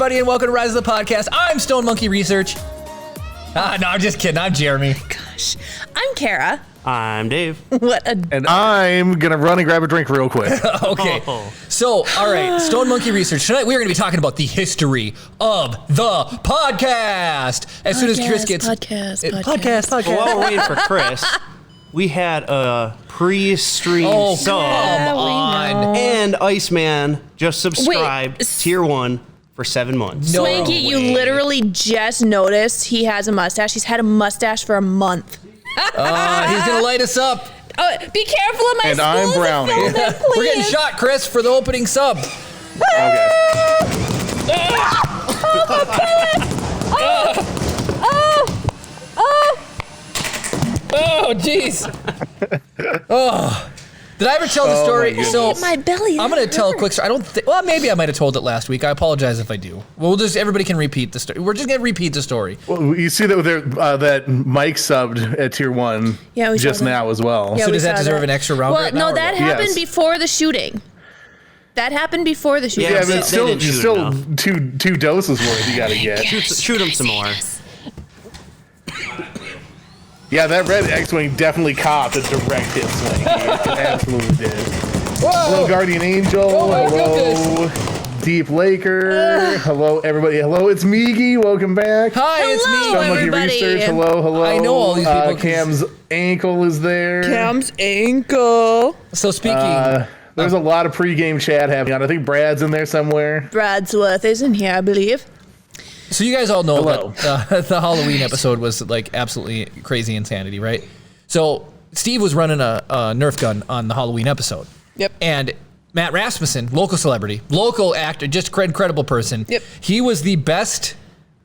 everybody, and welcome to Rise of the Podcast. I'm Stone Monkey Research. No, I'm just kidding. I'm Jeremy. Gosh, I'm Kara. I'm Dave. And I'm going to run and grab a drink real quick. Okay. So, all right, Stone Monkey Research. Tonight we're going to be talking about the history of the podcast. As soon as Chris gets... Podcast. Well, while we're waiting for Chris, we had a pre-stream sub. Come on. And Iceman just subscribed tier 1 for 7 months. No Swanky, way. you literally just noticed he has a mustache. He's had a mustache for a month. He's going to light us up. Oh, be careful of my And I'm Brownie. We're getting shot, Chris, for the opening sub. Okay. Oh, jeez. Oh. Did I ever tell the story? So my belly. I'm going to tell a quick story. I don't think, well, maybe I might have told it last week. I apologize if I do. Everybody can repeat the story. We're just going to repeat the story. Well, you see that Mike subbed at tier 1 just now as well. Yeah, So we does that saw deserve that. an extra round Well, right now? no, that happened before the shooting. That happened before the shooting. Yeah, they- but it's they didn't shoot still enough. two doses worth you got to get. Shoot him some more. Yeah, that red X-Wing definitely copped a direct hit swing. It absolutely did. Hello, Guardian Angel. Oh my Hello, Deep Laker. Hello, everybody. Hello, it's Miggy. Welcome back. Hi, it's me. Hello, Stone Monkey everybody. Research. Hello. I know all these people 'cause- Cam's ankle is there. Cam's ankle. So speaking, There's a lot of pregame chat happening. I think Brad's in there somewhere. Bradsworth is in here, I believe. so you guys all know Hello. that the Halloween episode was like absolutely crazy insanity, right? So Steve was running a Nerf gun on the Halloween episode. Yep. And Matt Rasmussen, local celebrity, local actor, just incredible person. Yep. He was the best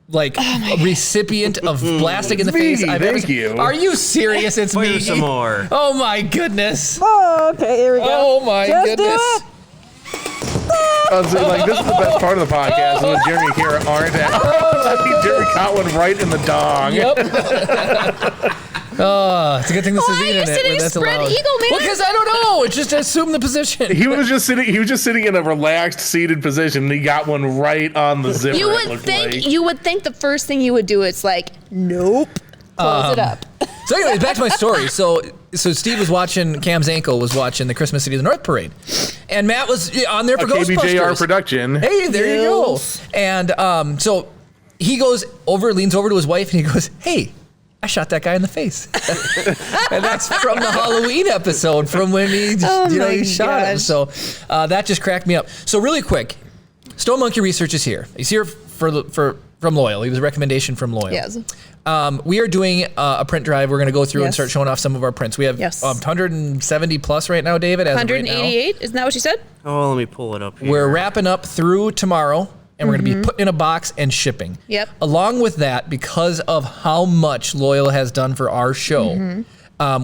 recipient of blasting in the face Miggy, I've ever thank seen. you. Are you serious? It's Fire me. some more. Oh my goodness. Oh, okay, here we go. Oh my goodness. Like, this is the best part of the podcast is when Jeremy and Kara aren't at. I think Jeremy caught one right in the dong. Yep. It's a good thing this is Why are you internet sitting where that's spread allowed. eagle, man? Well, because I don't know. It's just assume the position. He was just sitting in a relaxed, seated position, and he got one right on the zipper. You it would looked think like. the first thing you would do is like, nope, close it up. So anyways, back to my story. So Steve was watching, Cam's ankle was watching the Christmas City of the North parade. And Matt was on there for A Ghostbusters. KBJR production. Hey, there you go. Yes. And so he leans over to his wife and he goes, hey, I shot that guy in the face. And that's from the Halloween episode from when he shot him. So that just cracked me up. So really quick, Stone Monkey Research is here. He's here from Loyal. He was a recommendation from Loyal. Yes. We are doing a print drive. We're going to go through and Yes. start showing off some of our prints. We have Yes. 170 plus right now, David, as of right now. 188, isn't that what you said? Oh, let me pull it up here. We're wrapping up through tomorrow, and we're going to be putting in a box and shipping. Yep. Along with that, because of how much Loyal has done for our show,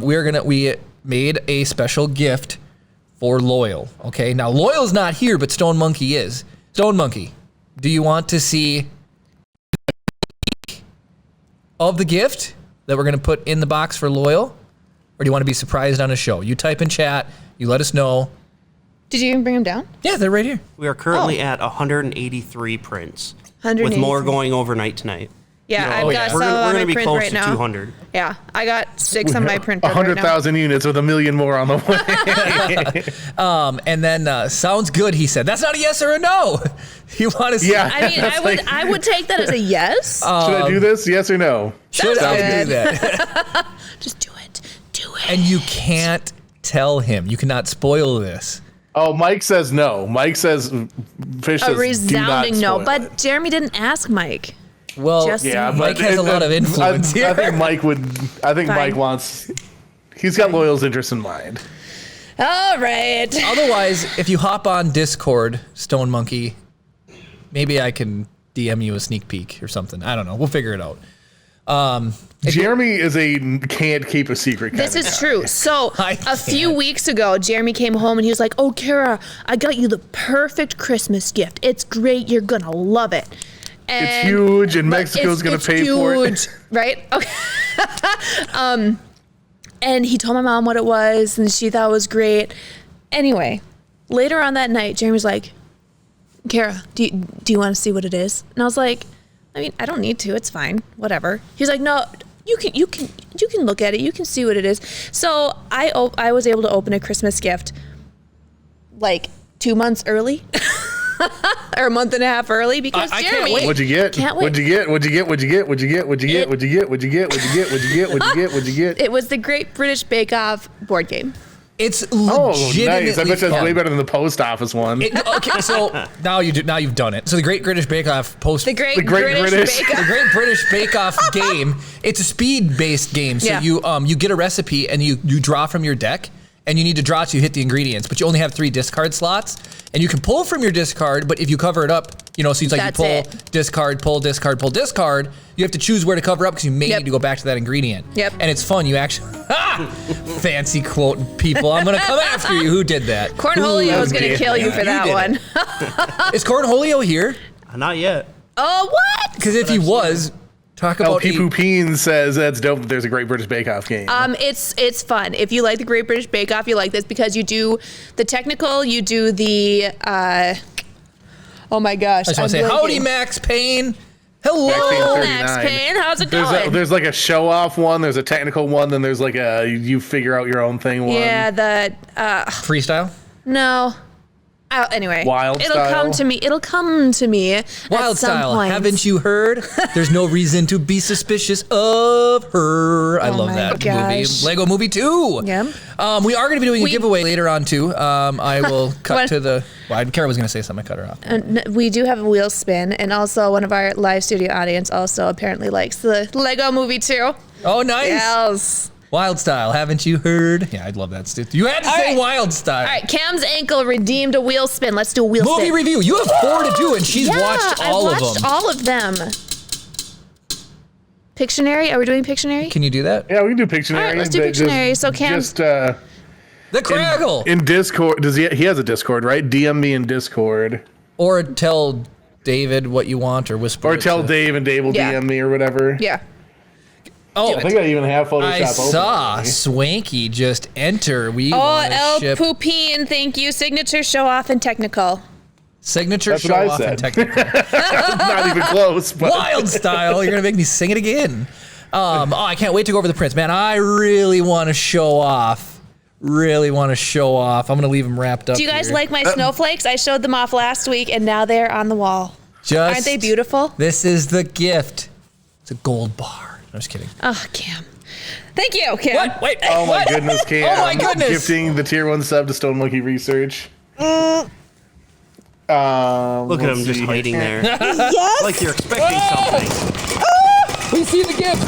we made a special gift for Loyal. Okay, now Loyal's not here, but Stone Monkey is. Stone Monkey, do you want to see of the gift that we're going to put in the box for Loyal, or do you want to be surprised on a show? You type in chat, you let us know. Did you even bring them down? Yeah, they're right here. We are currently at 183 prints. 183. With more going overnight tonight. Yeah, I've oh, got yeah. some We're on going my to be print close right to now. 200. Yeah, I got 6 on my print right now. 100,000 units with 1 million more on the way. And then sounds good, he said. That's not a yes or a no. You want to see? Yeah. I mean, I would take that as a yes. Should I do this? Yes or no? Should I good. do that? Just do it. Do it. And you can't tell him. You cannot spoil this. Oh, Mike says no. Mike says, Fish says, A resounding do no. not spoil But it. Jeremy didn't ask Mike. Well, Just Yeah, Mike but has a lot of influence here. I think Mike would. I think Fine. Mike wants. He's got Loyal's interest in mind. All right. Otherwise, if you hop on Discord, Stone Monkey, maybe I can DM you a sneak peek or something. I don't know. We'll figure it out. Jeremy is can't keep a secret. This is true. So I a few can't. weeks ago, Jeremy came home and he was like, "Oh, Kara, I got you the perfect Christmas gift. It's great. You're gonna love it." It's And huge, and but Mexico's going it's to pay for it. huge, right? Okay. And he told my mom what it was, and she thought it was great. Anyway, later on that night, Jeremy's like, Kara, do you want to see what it is? And I was like, I mean, I don't need to. It's fine. Whatever. He's like, no, you can look at it. You can see what it is. So I was able to open a Christmas gift like 2 months early. Or a month and a half early because I can't Jeremy. wait. What'd you get? Can't wait. What'd you get? What'd you get? What'd you get? What'd you get? What'd you get? What'd you get? What'd you get? What'd you get? What'd you get? What'd you get? What'd you get? What'd you get? It was the Great British Bake Off board game. It's Oh, legitimately nice! I bet that's fun. way better than the post office one. Okay, so now you've done it. So the Great British Bake Off The Great British. British Bake the Off. Great British Bake Off game. It's a speed-based game. So Yeah. you get a recipe and you draw from your deck, and you need to draw to hit the ingredients, but you only have 3 discard slots, and you can pull from your discard. But if you cover it up, so it's like That's you pull, it. discard, pull, discard, pull, discard. You have to choose where to cover up because you may Yep. need to go back to that ingredient. Yep. And it's fun. You actually fancy quote people. I'm gonna come after you. Who did that? Cornholio is going to did kill you that? for You that did one. Is Cornholio here? Not yet. Oh, what? Because if he was, talk Oh, about Pee Peen says that's dope. That there's a Great British Bake Off game. It's fun. If you like the Great British Bake Off, you like this because you do the technical, you do the, oh my gosh. I just want to say, howdy, Max Payne. Hello. Max 39. Payne. How's it going? There's like a show off one. There's a technical one. Then there's like a you figure out your own thing one. Yeah, the, Freestyle. no. Anyway, Wild it'll style? come to me. It'll come to me. Wild at some style. point. Haven't you heard? There's no reason to be suspicious of her. I love my that gosh. movie. Lego Movie 2. Yeah. We are going to be doing a giveaway later on too. I will cut What? to the. Well, Kara was going to say something. I cut her off. We do have a wheel spin, and also one of our live studio audience also apparently likes the Lego Movie too. Oh, nice. Yes. Wild style. Haven't you heard? Yeah, I'd love that. You had to All say right. wild style. All right, Cam's ankle redeemed a wheel spin. Let's do a wheel Movie spin. review. You have 4 to do, and she's watched all I've of watched them. all of them. Pictionary? Are we doing Pictionary? Can you do that? Yeah, we can do Pictionary. All right, let's do but just- Pictionary. So Cam- just The Craggle. in Discord. Does he has a Discord, right? DM me in Discord, Or tell David what you want, or whisper. or it tell to- Dave and Dave will Yeah. DM me or whatever. Yeah. Oh, I think I even have Photoshop I open. saw Swanky just enter. We Oh, want El to ship Poupine, thank you. Signature, show off, and technical. signature That's show what I off and said. technical. Not even close. But Wild style. You're gonna make me sing it again. I can't wait to go over the prints, man. I really want to show off. Really want to show off. I'm gonna leave them wrapped up. Do you guys here. like my snowflakes? I showed them off last week, and now they're on the wall. Just, Aren't they beautiful? This is the gift. It's a gold bar. No, just kidding. Oh, Cam. Thank you, Cam. What? Wait. oh my what? goodness, Cam! Oh my goodness. Gifting the tier 1 sub to Stone Monkey Research. Look at let's him just see. hiding there. Yes. Like you're expecting something. We see the gift.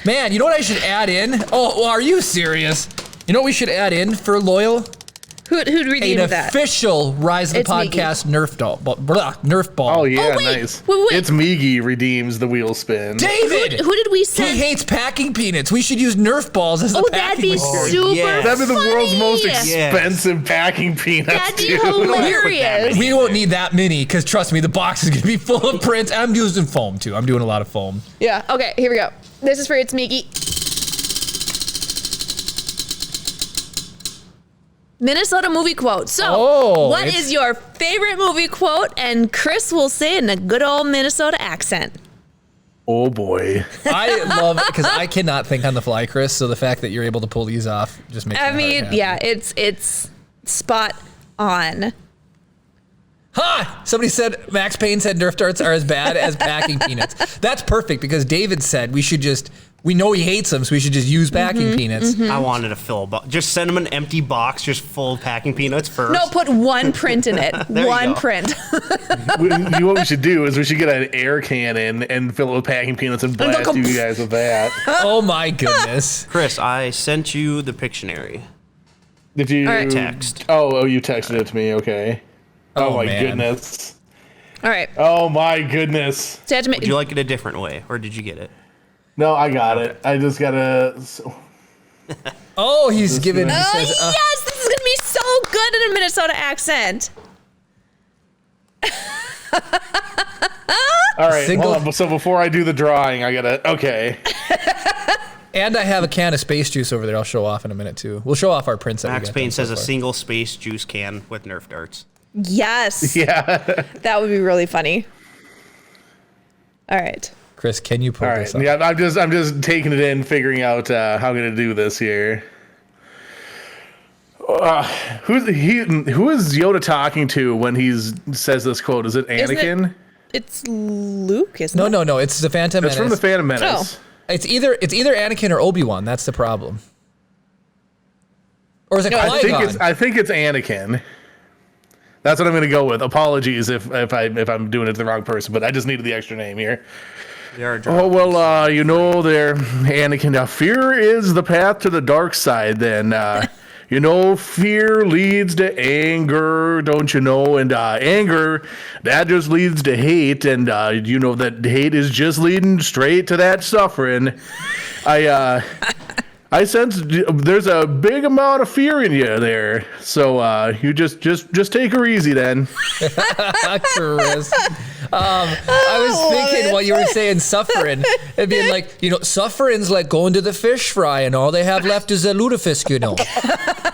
Man, you know what I should add in? Oh, well, are you serious? You know what we should add in for loyal? Who'd redeem An that? official Rise of the It's Miggy. Podcast Nerf ball. Oh yeah, wait, nice. wait. It's Miggy redeems the wheel spin. David! Who did we He send? hates packing peanuts. We should use Nerf balls as the Oh, packing that'd be material. super yes. That'd be the world's most funny. expensive packing peanuts, That'd be dude. hilarious. We won't need that many, because trust me, the box is going to be full of prints. I'm using foam, too. I'm doing a lot of foam. Yeah. Okay. Here we go. This is for It's Miggy. Minnesota movie quote. So, what it's- is your favorite movie quote? And Chris will say it in a good old Minnesota accent. Oh boy. I love it, because I cannot think on the fly, Chris, so the fact that you're able to pull these off just makes I my heart mean, happy. yeah, it's spot on. Ha! Somebody said Max Payne said Nerf darts are as bad as packing peanuts. That's perfect, because David said we know he hates them, so we should just use packing peanuts. I wanted to fill a box. Just send him an empty box just full of packing peanuts first. No, put one print in it. There you One go. print. What we should do is we should get an air cannon and fill it with packing peanuts and blast you guys with that. Oh my goodness. Chris, I sent you the Pictionary. Did you All right. Text. Oh, you texted it to me. Okay. Oh, my man. goodness. All right. Oh my goodness. So I had to make, Would you like it a different way, or did you get it? No, I got it. I just gotta. Oh, he's giving. He oh, says, yes, this is going to be so good in a Minnesota accent. All right. Single- Hold on. So before I do the drawing, I gotta. Okay. And I have a can of space juice over there. I'll show off in a minute too. We'll show off our prints. That Max we got Payne done says so a far. single space juice can with Nerf darts. Yes. Yeah. That would be really funny. All right. Chris, can you pull All this right. up? Yeah, I'm just taking it in, figuring out how I'm gonna do this here. Who is Yoda talking to when he says this quote? Is it Anakin? It's Luke, isn't it? No. It's the Phantom It's Menace. from the Phantom Menace. Oh. It's either Anakin or Obi-Wan. That's the problem. Or is it Qui-Gon? I think it's Anakin. That's what I'm going to go with. Apologies if I'm doing it to the wrong person, but I just needed the extra name here. Oh well, there, Anakin. Fear is the path to the dark side. Then, fear leads to anger, don't you know? And anger, that just leads to hate, and that hate is just leading straight to that suffering. I sense there's a big amount of fear in you there, so you just take her easy then. Chris. I was thinking while you were saying suffering, it'd be like, suffering's like going to the fish fry and all they have left is a lutefisk,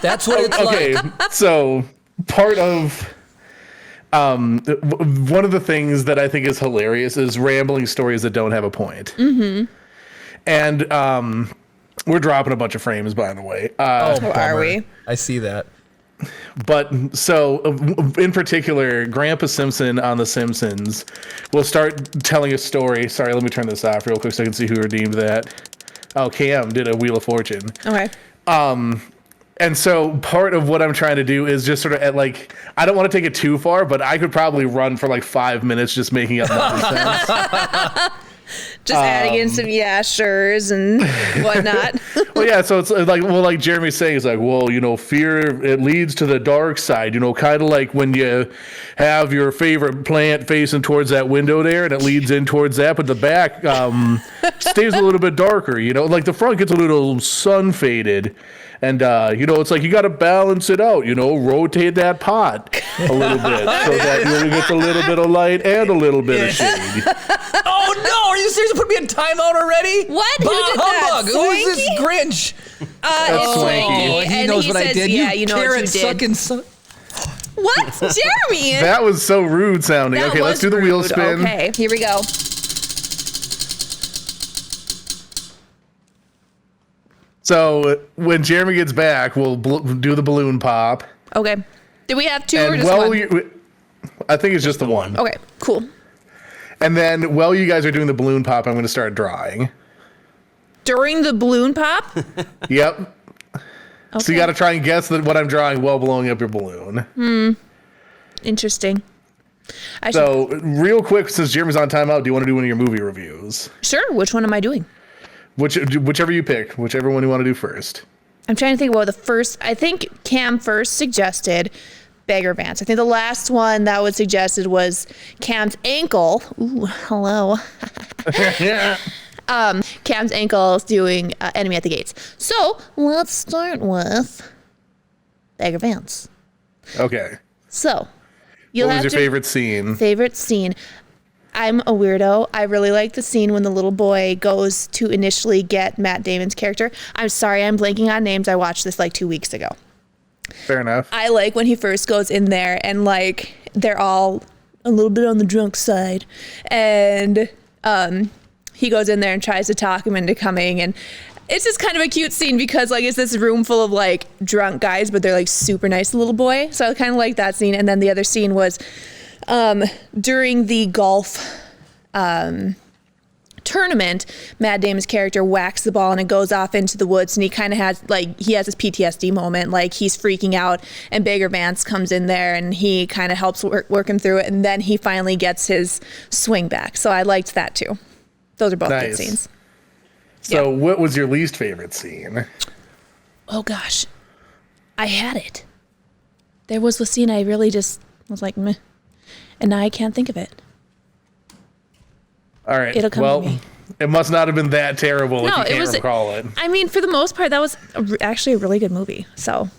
That's what it's like. Okay, so part of one of the things that I think is hilarious is rambling stories that don't have a point. Mm-hmm. And we're dropping a bunch of frames, by the way. Are we? I see that. But so, in particular, Grandpa Simpson on The Simpsons will start telling a story. Sorry, let me turn this off real quick so I can see who redeemed that. Oh, Cam did a Wheel of Fortune. Okay. And so part of what I'm trying to do is just sort of I don't want to take it too far, but I could probably run for like 5 minutes just making up nonsense. Just adding in some yashers and whatnot. Well, yeah, so it's like Jeremy's saying, it's like, fear, it leads to the dark side, kind of like when you have your favorite plant facing towards that window there and it leads in towards that, but the back stays a little bit darker, like the front gets a little sun faded. And, it's like you got to balance it out, rotate that pot a little bit so that you get a little bit of light and a little bit of shade. Oh, no. Are you seriously putting me in timeout already? What? Who Bah did that? humbug. Who is this Grinch? It's Swanky. Oh, he and knows he what I says, did. Yeah, you you know what you carrot did. sucking son. What? Jeremy? That was so rude sounding. That Okay, let's do was the wheel rude. spin. Okay, here we go. So when Jeremy gets back, we'll do the balloon pop. Okay. Do we have two or And just one? I think it's just the one. Okay, cool. And then while you guys are doing the balloon pop, I'm going to start drawing. During the balloon pop? Yep. Okay. So you got to try and guess what I'm drawing while blowing up your balloon. Interesting. So real quick, since Jeremy's on timeout, do you want to do one of your movie reviews? Sure. Which one am I doing? Whichever you pick, whichever one you want to do first. I'm trying to think about the first. I think Cam first suggested Beggar Vance. I think the last one that was suggested was Cam's ankle. Ooh, hello. Cam's ankle doing Enemy at the Gates. So let's start with Beggar Vance. Okay. So What was your favorite scene? Favorite scene. I'm a weirdo. I really like the scene when the little boy goes to initially get Matt Damon's character. I'm sorry, I'm blanking on names. I watched this like 2 weeks ago. Fair enough. I like when he first goes in there and like they're all a little bit on the drunk side. And he goes in there and tries to talk him into coming. And it's just kind of a cute scene because like it's this room full of like drunk guys, but they're like super nice little boy. So I kind of like that scene. And then the other scene was during the golf tournament, Matt Damon's character whacks the ball and it goes off into the woods, and he kind of has this PTSD moment, like he's freaking out, and Beggar Vance comes in there and he kind of helps work him through it, and then he finally gets his swing back. So I liked that too. Those are both good Nice. scenes. So what was your least favorite scene? Oh gosh, I had it. There was the scene I really just was like meh, and now I can't think of it. All right. It'll come to me. It must not have been that terrible if No, you it can't was. recall it. I mean, for the most part, that was actually a really good movie. So, All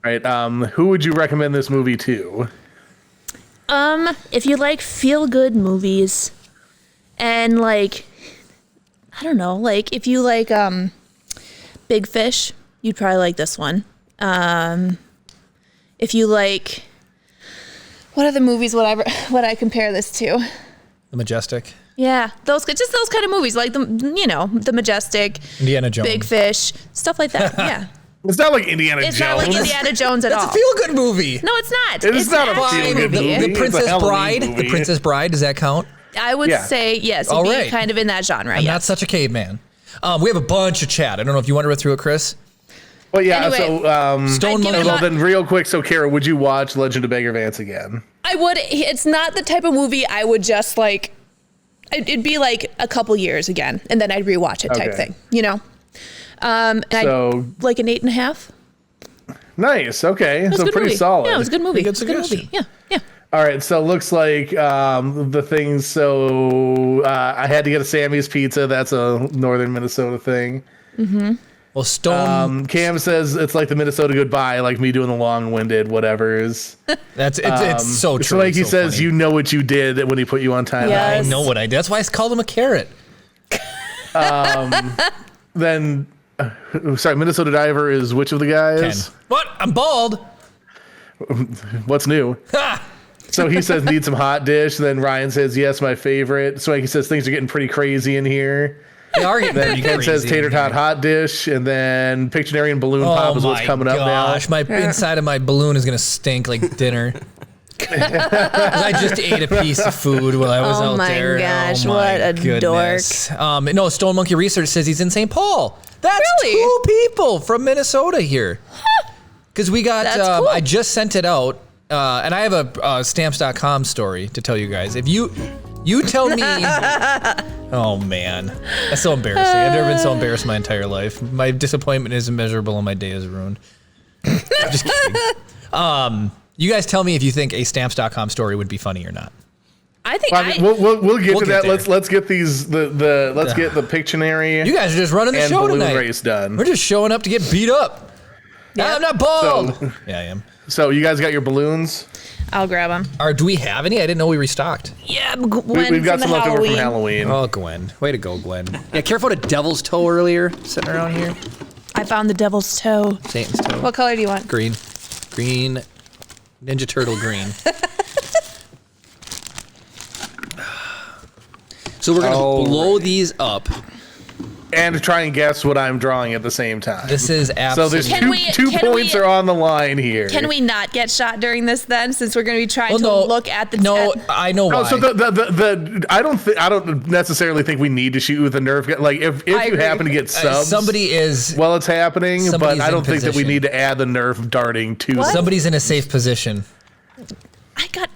right. Who would you recommend this movie to? if you like feel good movies, and like, I don't know, like if you like Big Fish, you'd probably like this one. If you like, what other movies would I compare this to? The Majestic. Yeah, those kind of movies, like The Majestic, Indiana Jones. Big Fish, stuff like that. Yeah. It's not like Indiana It's Jones. not like Indiana Jones at all. It's a feel-good movie. No, it's not. It's not a actually feel-good movie. The It's a Princess Halloween Bride. movie. The Princess Bride. Does that count? I would Yeah. say yes. All It'd right. be kind of in that genre. I'm Yeah. not such a caveman. We have a bunch of chat. I don't know if you want to run through it, Chris. Well, yeah. Anyway, Stone I'd give Monkey. it Well, then real quick. So, Kara, would you watch Legend of Bagger Vance again? I would. It's not the type of movie I would just like. It'd be like a couple years again, and then I'd rewatch it type Okay. thing. You know. And So like an 8.5. nice. Okay, It was a so good pretty movie. solid. Yeah, it was a good movie. Good It's a good suggestion. movie. Yeah. Yeah. All right, so it looks like the things. So I had to get a Sammy's Pizza. That's a northern Minnesota thing. Well, Stone. Cam says it's like the Minnesota goodbye, like me doing the long-winded whatevers. It's so true. It's like he It's so says, funny. you know what you did when he put you on time. Yes. I know what I did. That's why I called him a carrot. Then, sorry, Minnesota Diver is which of the Ken. guys? What? I'm bald. What's new? Ha! So he says need some hot dish. Then Ryan says yes, my favorite. So he says things are getting pretty crazy in here. They are getting pretty Ken crazy. says tater tot hot dish, and then Pictionary and balloon Oh pop is what's my coming up gosh, my inside of my balloon is gonna stink like dinner. 'Cause I just ate a piece of food while I was Oh out my there. gosh, oh my what a goodness. No, Stone Monkey Research says he's in St. Paul. That's Really? 2 people from Minnesota here. Because we got, That's cool. I just sent it out, and I have a stamps.com story to tell you guys. If you tell me, oh man, that's so embarrassing. I've never been so embarrassed in my entire life. My disappointment is immeasurable and my day is ruined. I'm just kidding. You guys tell me if you think a stamps.com story would be funny or not. I think I mean, we'll get We'll to get that. there. Let's get these let's get the Pictionary You guys are just running the and show balloon tonight. race done. We're just showing up to get beat up. Yeah. I'm not bald. So- Yeah, I am. So you guys got your balloons? I'll grab them. Or do we have any? I didn't know we restocked. Yeah, Gwen We've got from some the left over Halloween. from Halloween. Oh, Gwen. Way to go, Gwen. Yeah, careful of devil's toe earlier sitting around here. I found the devil's toe. Satan's toe. What color do you want? Green. Green. Ninja Turtle green. So we're going to All blow these up. And try and guess what I'm drawing at the same time. This is So absolutely... there's Can we- two can points we- are on the line here. Can we not get shot during this then, since we're going to be trying Well, to no, look at the No, at- I know why. Oh, so I don't necessarily think we need to shoot with a Nerf gun. Like if I you agree. happen to get subs, somebody is... while it's happening, Somebody's but I in don't think that we position. need to add the Nerf darting to. What? Somebody's in a safe position.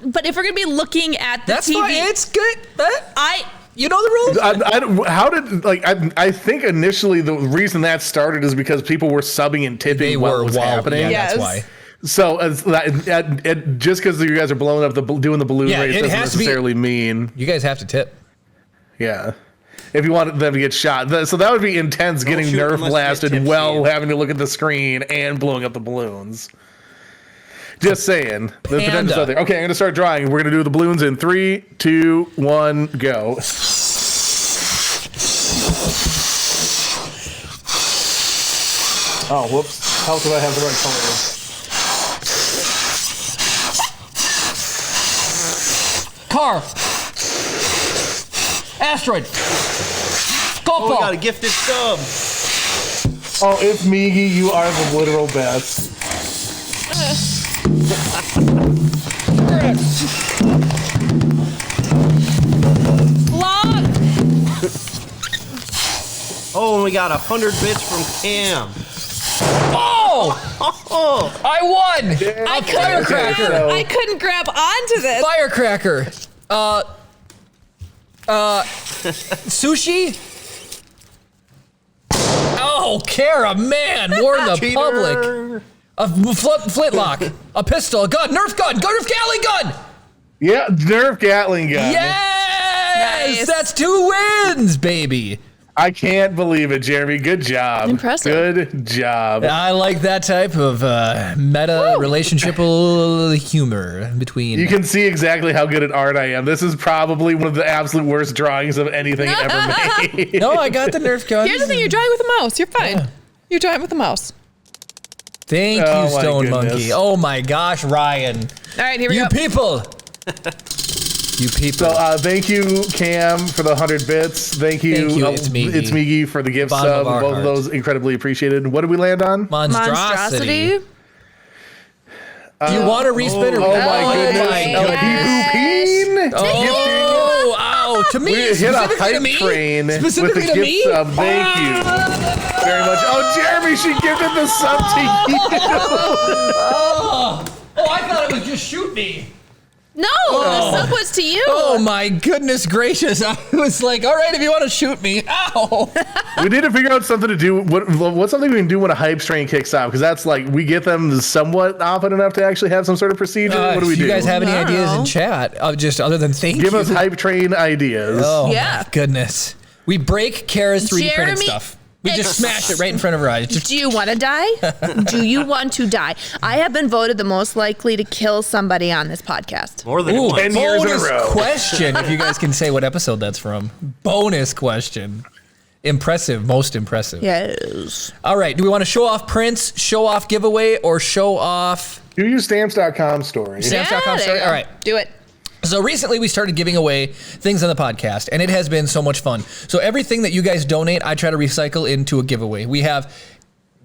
But if we're going to be looking at the That's TV, fine. It's good. I You know the rules. I think initially the reason that started is because people were subbing and tipping They while were it was wild. happening. Yeah, Yes. that's why. So just because you guys are blowing up doing the balloon Yeah, race it doesn't has to be- necessarily mean You guys have to tip. yeah. If you want them to get shot, so that would be intense, getting shoot Nerf unless you get blasted tipsy. while having to look at the screen and blowing up the balloons. Just saying, the potential's out there. Okay, I'm gonna start drawing. We're gonna do the balloons in 3, 2, 1, go. Oh, whoops! How could I have the right color? Car. Asteroid. Golf Oh, we ball. got a gifted sub. Oh, it's Miggy. You are the literal best. long. Oh, and we got 100 bits from Cam. Oh! Oh, I won! I A firecracker! so- I couldn't grab onto this. Firecracker! Sushi? Oh, Kara, man! Warn the public. A flintlock. A pistol. A gun. Nerf gun. Nerf Gatling gun! Yeah, Nerf Gatling gun. Yes! Nice. That's 2 wins, baby! I can't believe it, Jeremy. Good job. Impressive. Good job. I like that type of meta relationship humor between. You can see exactly how good at art I am. This is probably one of the absolute worst drawings of anything ever made. No, I got the Nerf gun. Here's the thing: you're drawing with a mouse. You're fine. Yeah. Your time with the mouse. Thank you, Oh, my Stone goodness. Monkey. Oh my gosh, Ryan. All right, here we You go. people. You people. So thank you, Cam, for the 100 bits. Thank you, Thank you, It's Miggy. It's Miggy for the gift Bottom sub. of our Both of heart. those incredibly appreciated. What did we land on? Monstrosity. Do you want to respin? Oh my goodness. my El goodness. Peen. Oh, ow, to me. We hit a Specifically to hype me? train with Specifically the to gift me? sub. Thank you very much. Oh, Jeremy, she gifted the sub to you. Oh, I thought it was just shoot me. No, the sub was to you. Oh my goodness gracious. I was like, all right, if you want to shoot me. Ow. We need to figure out something to do. What's something we can do when a hype train kicks off? Because that's like, we get them somewhat often enough to actually have some sort of procedure. What do we if do? you guys have any I don't ideas in know. chat, just other than thank Give you. us hype train ideas. Oh Yeah. my goodness. We break Kara's 3D printed Jeremy, stuff. We just smash it right in front of her eyes. Just Do you want to die? Do you want to die? I have been voted the most likely to kill somebody on this podcast. More than Ooh, once. 10 years in a bonus row. question, if you guys can say what episode that's from. Bonus question. Impressive, most impressive. Yes. All right, do we want to show off prints, show off giveaway, or show off Do your stamps.com story. Stamps.com there story? you go. All right. Do it. So recently we started giving away things on the podcast, and it has been so much fun. So everything that you guys donate, I try to recycle into a giveaway. We have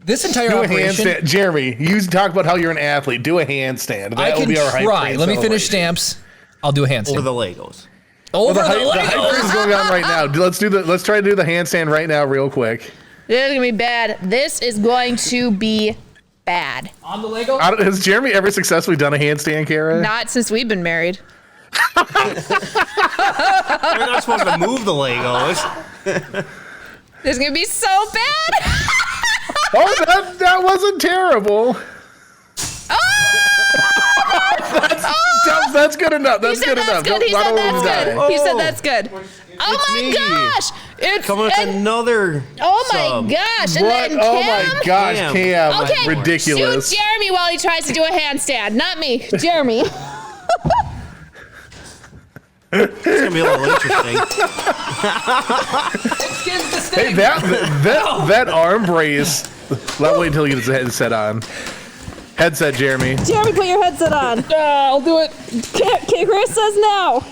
this entire Do a operation. handstand. Jeremy, you talk about how you're an athlete. Do a handstand. That I will can be our hype try. train Let me finish celebration. stamps. I'll do a handstand. Over the Legos. Over The the hype train Legos. is going on right now. Let's try to do the handstand right now, real quick. This is gonna be bad. This is going to be bad. On the Lego? Has Jeremy ever successfully done a handstand, Kara? Not since we've been married. You're not supposed to move the Legos. This is gonna be so bad. Oh, that wasn't terrible. That's good enough. That's He said good enough. that's good. He Don't- said I don't that's wanna good. die. He said that's good. Oh It's my me. gosh! It's Coming with another oh my sub. gosh! And What? then Oh Cam. my gosh, Cam. Cam. Okay, Ridiculous. shoot Jeremy while he tries to do a handstand. Not me, Jeremy. It's gonna be a little interesting. Skins the Hey, sting. that arm brace. Let wait until he gets the headset on. Headset, Jeremy. Jeremy, put your headset on. I'll do it. Chris says no.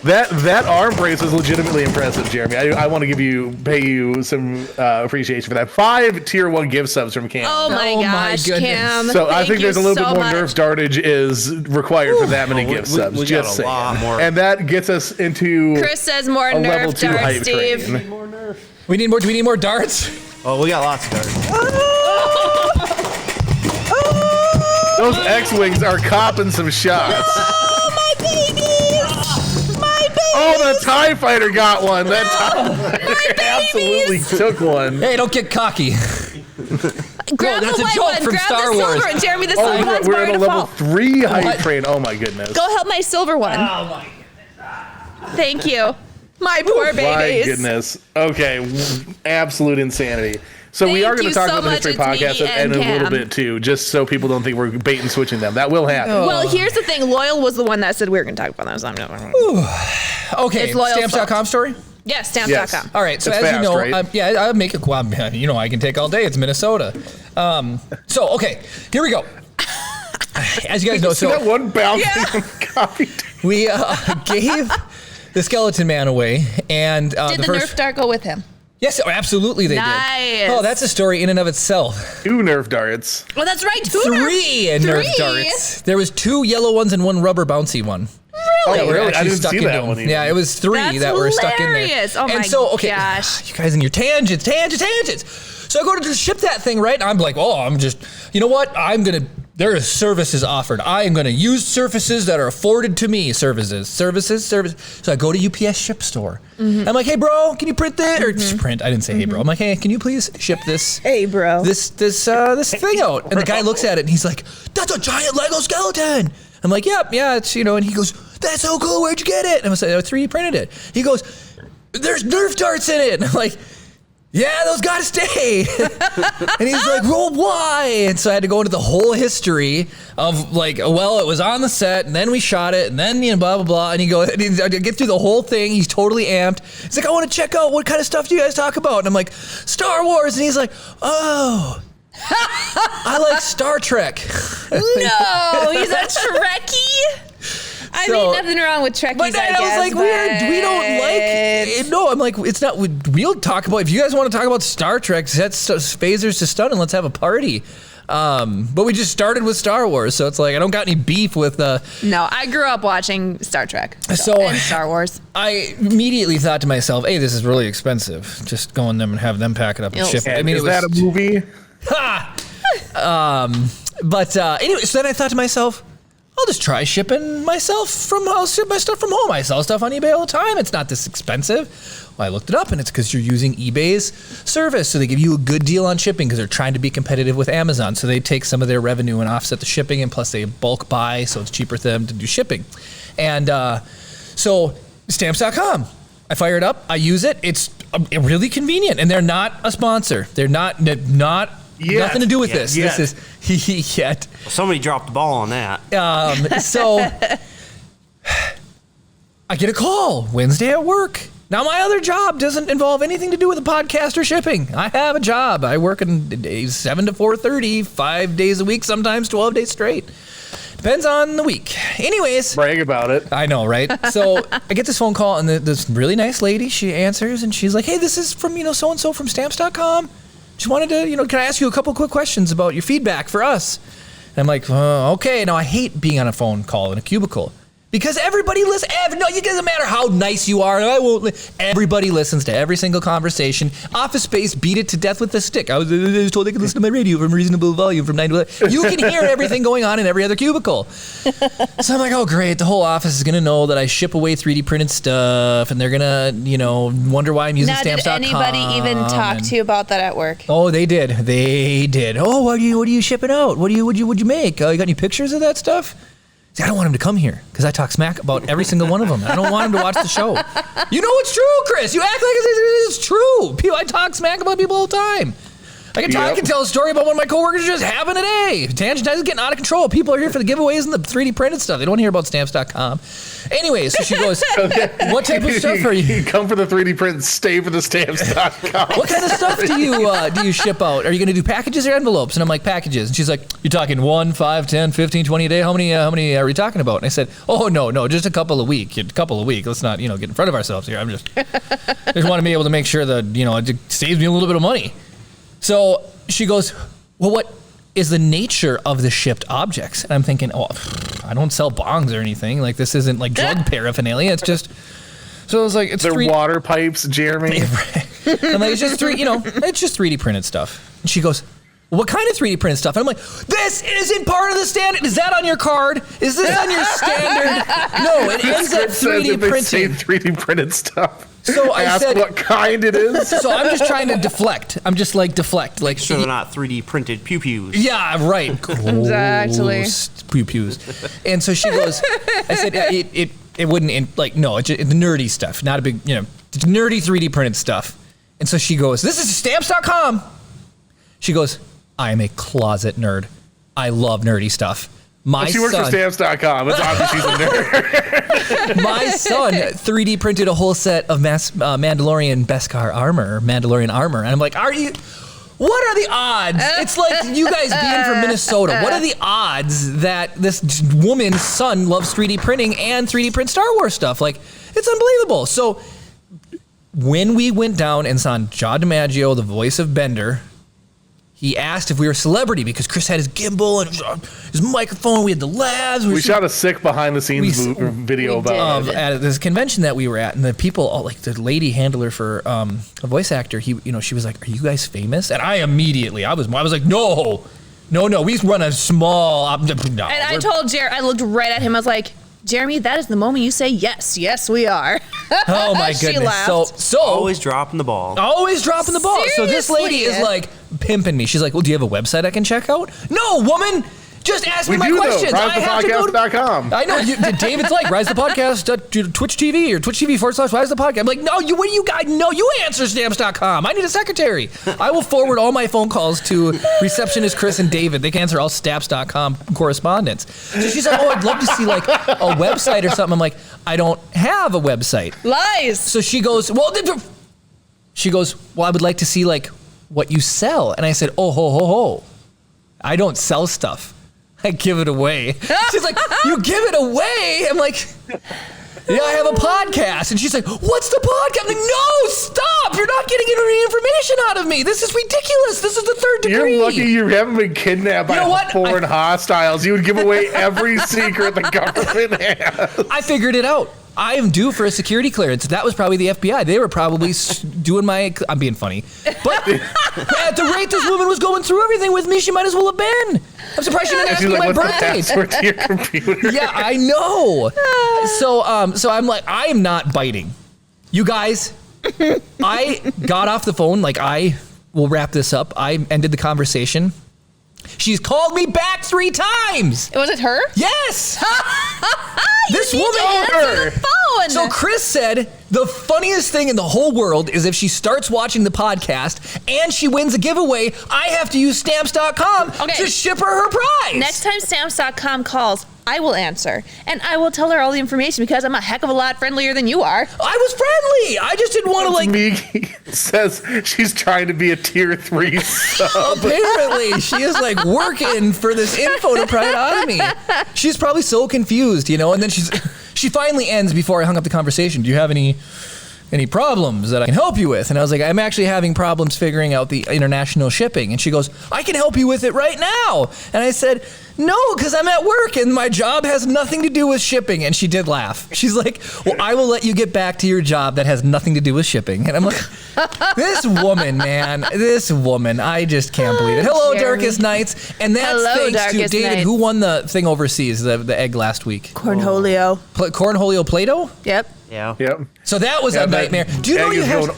That arm brace is legitimately impressive, Jeremy. I want to pay you some appreciation for that. 5 tier 1 gift subs from Cam. Oh my Oh my gosh, goodness. Cam. So I thank think you there's a little so bit more much. nerf dartage is required for that many we- gift we- subs. we got just a saying. lot more. And that gets us into Chris says more a level nerf 2 darts, hype Steve. train. We need more. Do we need more darts? Oh, we got lots of darts. Those X-Wings are copping some shots. Oh, my babies! My babies! Oh, the TIE Fighter got one. That TIE Fighter absolutely took one. Hey, don't get cocky. Grab that's the a white joke one. from Grab Star the Wars. silver. Jeremy, the Oh, silver one's we're by at a level default. 3 hype What? train. Oh my goodness. Go help my silver one. Oh my. Thank you. My poor My babies. goodness. Okay, absolute insanity. So we Thank are going you to talk so about the much. history It's podcast me and and a little Cam. bit too, just so people don't think we're bait and switching them. That will happen. Well, here's the thing. Loyal was the one that said we were going to talk about that. So Okay, It's loyal stamps.com story? yes, stamps.com. All right, so It's as you fast, know, right? I'll make it. Well, I can take all day. It's Minnesota. Okay, here we go. As you guys know, See that so one bouncing Yeah. on coffee? we gave the Skeleton Man away, and Did the Nerf dart go with him? Yes, absolutely they Nice. did. Oh, that's a story in and of itself. 2 Nerf darts. Well, that's right. 3 Nerf darts. There was 2 yellow ones and 1 rubber bouncy one. Really? Oh, really? I Actually didn't stuck see into that them. one even. Yeah, it was 3 That's that were stuck in there. hilarious. Oh and my so, okay, gosh. you guys and your tangents. So I go to ship that thing, right? I'm like, you know what? There are services offered. I am going to use services that are afforded to me. Services. So I go to UPS ship store. Mm-hmm. I'm like, hey, bro, can you print this? Or just print. I didn't say, hey, bro. I'm like, hey, can you please ship this? Hey, bro. This thing out. And the guy looks at it and he's like, that's a giant Lego skeleton. I'm like, yep, yeah, it's, and he goes, that's so cool. Where'd you get it? And I was like, I 3D printed it. He goes, there's Nerf darts in it. And I'm like, yeah, those gotta stay. And he's like, well, why? And so I had to go into the whole history of like, well, it was on the set, and then we shot it, and then blah, blah, blah. And I get through the whole thing. He's totally amped. He's like, I want to check out what kind of stuff do you guys talk about? And I'm like, Star Wars. And he's like, oh, I like Star Trek. No, he's a Trekkie. I mean, nothing wrong with Trekkies, But then I was like, we don't like. No, I'm like, it's not. We'll talk about, if you guys want to talk about Star Trek, set phasers to stun and let's have a party. But we just started with Star Wars, so it's like I don't got any beef with. No, I grew up watching Star Trek and Star Wars. I immediately thought to myself, hey, this is really expensive. Just go in them and have them pack it up and ship it. I mean, is that a movie? Ha! Anyway, so then I thought to myself, I'll just try shipping myself I'll ship my stuff from home. I sell stuff on eBay all the time. It's not this expensive. Well, I looked it up, and it's because you're using eBay's service. So they give you a good deal on shipping because they're trying to be competitive with Amazon. So they take some of their revenue and offset the shipping, and plus they bulk buy, so it's cheaper for them to do shipping. And so Stamps.com, I fire it up. I use it. It's really convenient, and they're not a sponsor. They're not nothing to do with this. Yet. This is yet. Somebody dropped the ball on that. So I get a call Wednesday at work. Now, my other job doesn't involve anything to do with the podcast or shipping. I have a job. I work in days 7 to 4:30, 5 days a week, sometimes 12 days straight. Depends on the week. Anyways. Brag about it. I know, right? So I get this phone call, and this really nice lady, she answers, and she's like, hey, this is from, so-and-so from Stamps.com. Just wanted to, can I ask you a couple quick questions about your feedback for us? And I'm like, okay. Now, I hate being on a phone call in a cubicle because everybody listens. No, it doesn't matter how nice you are. I won't. Everybody listens to every single conversation. Office Space beat it to death with a stick. I was told they could listen to my radio from reasonable volume from 9 to 11. You can hear everything going on in every other cubicle. So I'm like, oh, great. The whole office is going to know that I ship away 3D printed stuff, and they're going to, wonder why I'm using Stamps.com. Did anybody even talk to you about that at work? Oh, they did. They did. Oh, what are you shipping out? What'd you make? You got any pictures of that stuff? See, I don't want him to come here because I talk smack about every single one of them. I don't want him to watch the show. You know it's true, Chris. You act like it's true. I talk smack about people all the time. I can tell a story about one of my coworkers just having a day. Tangentize is getting out of control. People are here for the giveaways and the 3D printed stuff. They don't hear about Stamps.com. Anyway, so she goes, what type of stuff are you? You come for the 3D print, stay for the Stamps.com. What kind of stuff do you ship out? Are you going to do packages or envelopes? And I'm like, packages. And she's like, you're talking 1, 5, 10, 15, 20 a day? How many are we talking about? And I said, oh, no, just a couple a week. Let's not, get in front of ourselves here. I just want to be able to make sure that, it saves me a little bit of money. So she goes, well, what is the nature of the shipped objects? And I'm thinking, I don't sell bongs or anything. Like, this isn't like drug paraphernalia. It's just, so I was like, they're water pipes, Jeremy. I'm like, it's just it's just 3D printed stuff. And she goes, what kind of 3D printed stuff? And I'm like, this isn't part of the standard. Is that on your card? Is this on your standard? No, it ends at 3D printing. 3D printed stuff. So I said, what kind it is. So I'm just trying to deflect. I'm just like deflect. Like, so they're not 3D printed pew-pews. Yeah, right. Exactly. Pew-pews. And so she goes, I said, it wouldn't, no, it's nerdy stuff. Not a big, it's nerdy 3D printed stuff. And so she goes, this is Stamps.com. She goes, I am a closet nerd. I love nerdy stuff. She works for Stamps.com. It's obvious she's a nerd. My son 3D printed a whole set of Mandalorian Beskar armor, Mandalorian armor. And I'm like, what are the odds? It's like you guys being from Minnesota. What are the odds that this woman's son loves 3D printing and 3D print Star Wars stuff? Like, it's unbelievable. So when we went down and saw John DiMaggio, the voice of Bender, he asked if we were a celebrity because Chris had his gimbal and his microphone. We had the labs. We shot a sick behind-the-scenes video about it at this convention that we were at, and the people, like the lady handler for a voice actor, she was like, "Are you guys famous?" And I immediately, I was like, "No, we run a small." No, and I told Jeremy, I looked right at him. I was like, Jeremy, that is the moment you say, yes, we are. Oh my goodness. So always dropping the ball. Always dropping the ball. Seriously? So this lady is like pimping me. She's like, well, do you have a website I can check out? No, woman. Just ask me We my do, questions. though. I have to go to RiseThePodcast.com. I know. David's like, Rise the Podcast, Twitch TV or Twitch TV / Rise the Podcast. I'm like, no, what do you guys know? You answer Stamps.com. I need a secretary. I will forward all my phone calls to receptionist Chris and David. They can answer all Stamps.com correspondence. So she's like, oh, I'd love to see like a website or something. I'm like, I don't have a website. Lies. So she goes, well, I would like to see like what you sell. And I said, oh, ho. I don't sell stuff. I give it away. She's like, you give it away? I'm like, yeah, I have a podcast. And she's like, what's the podcast? I'm like, no, stop. You're not getting any information out of me. This is ridiculous. This is the third degree. You're lucky you haven't been kidnapped by foreign hostiles. You would give away every secret the government has. I figured it out. I am due for a security clearance. That was probably the FBI. They were probably doing my... I'm being funny. But at the rate this woman was going through everything with me, she might as well have been. I'm surprised she didn't ask me my what's birth the date. password to your computer? Yeah, I know. So I'm like, I am not biting. You guys, I got off the phone. Like, I will wrap this up. I ended the conversation. She's called me back 3 times. Was it her? Yes. This You need woman to answer the phone. So Chris said the funniest thing in the whole world is if she starts watching the podcast and she wins a giveaway, I have to use Stamps.com to ship her her prize. Next time Stamps.com calls, I will answer. And I will tell her all the information because I'm a heck of a lot friendlier than you are. I was friendly. I just didn't want to like... Miki says she's trying to be a tier 3 sub. Apparently, she is like working for this info to pry it out of me. She's probably so confused, you know, and then she finally ends before I hung up the conversation. Do you have any problems that I can help you with? And I was like, I'm actually having problems figuring out the international shipping. And she goes, I can help you with it right now. And I said, no, because I'm at work and my job has nothing to do with shipping. And she did laugh. She's like, well, I will let you get back to your job that has nothing to do with shipping. And I'm like, this woman, I just can't believe it. Hello, Jeremy. Darkest Nights. And that's Hello, thanks to Darkest David, Nights. who won the thing overseas, the egg last week. Cornholio. Cornholio Play-Doh? Yep. Yeah. Yep. So that was a nightmare. Do you know you have...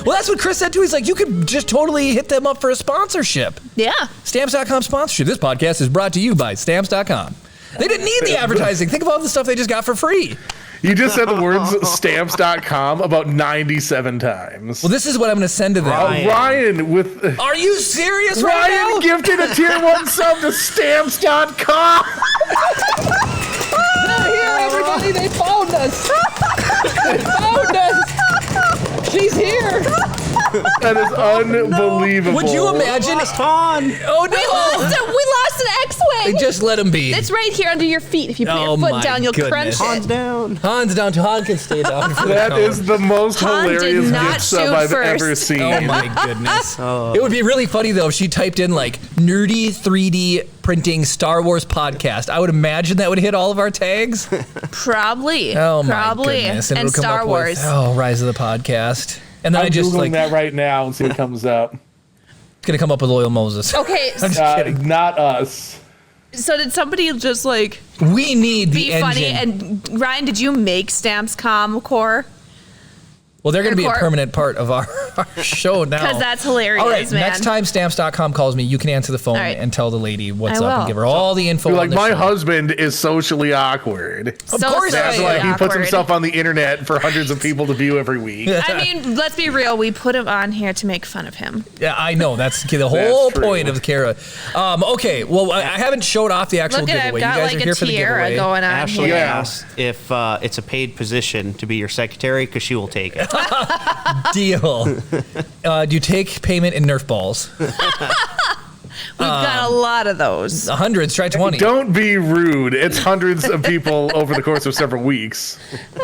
Well, that's what Chris said too. He's like, you could just totally hit them up for a sponsorship. Yeah. Stamps.com sponsorship. This podcast is brought to you by Stamps.com. They didn't need the advertising. Think of all the stuff they just got for free. You just said the words Stamps.com about 97 times. Well, this is what I'm going to send to them. Ryan with... Are you serious right now? Ryan gifted a tier 1 sub to Stamps.com. Here, everybody, they found us. They found us. She's here. That is unbelievable. Would you imagine? Han. Oh, no. We lost an X-Wing. Just let him be. It's right here under your feet. If you put your foot down, you'll crunch goodness. it. Down. Hans down. Han can stay down. For That is the most Han did hilarious not gift sub shoot I've first. ever seen. Oh my goodness. It would be really funny though if she typed in like nerdy 3D printing Star Wars podcast. I would imagine that would hit all of our tags. Probably. Oh my Probably. goodness. And it'll come Star up Wars. With, Rise of the Podcast. And then I'm I just Googling like that right now and see what comes up. It's gonna come up with Loyal Moses. Okay. I'm just kidding. Not us. So did somebody just like We need the be engine. funny? And Ryan, did you make Stamps.com core? Well, they're going to be a Or- permanent part of our show now. Because that's hilarious, All right, man. next time Stamps.com calls me, you can answer the phone All right. and tell the lady what's I up and will. give her all the info. You're on like, the my show. husband is socially awkward. Of course That's I why am. he puts himself on the internet for hundreds of people to view every week. I mean, let's be real. We put him on here to make fun of him. Yeah, I know. That's the whole true. point of Kara. Okay, well, I haven't showed off the actual Look at giveaway. I've got You guys like are here a for the tiara giveaway. going on Ashley here. asked if it's a paid position to be your secretary because she will take it. Deal. Do you take payment in Nerf balls? We've got a lot of those. Hundreds, try 20. Don't be rude. It's hundreds of people over the course of several weeks.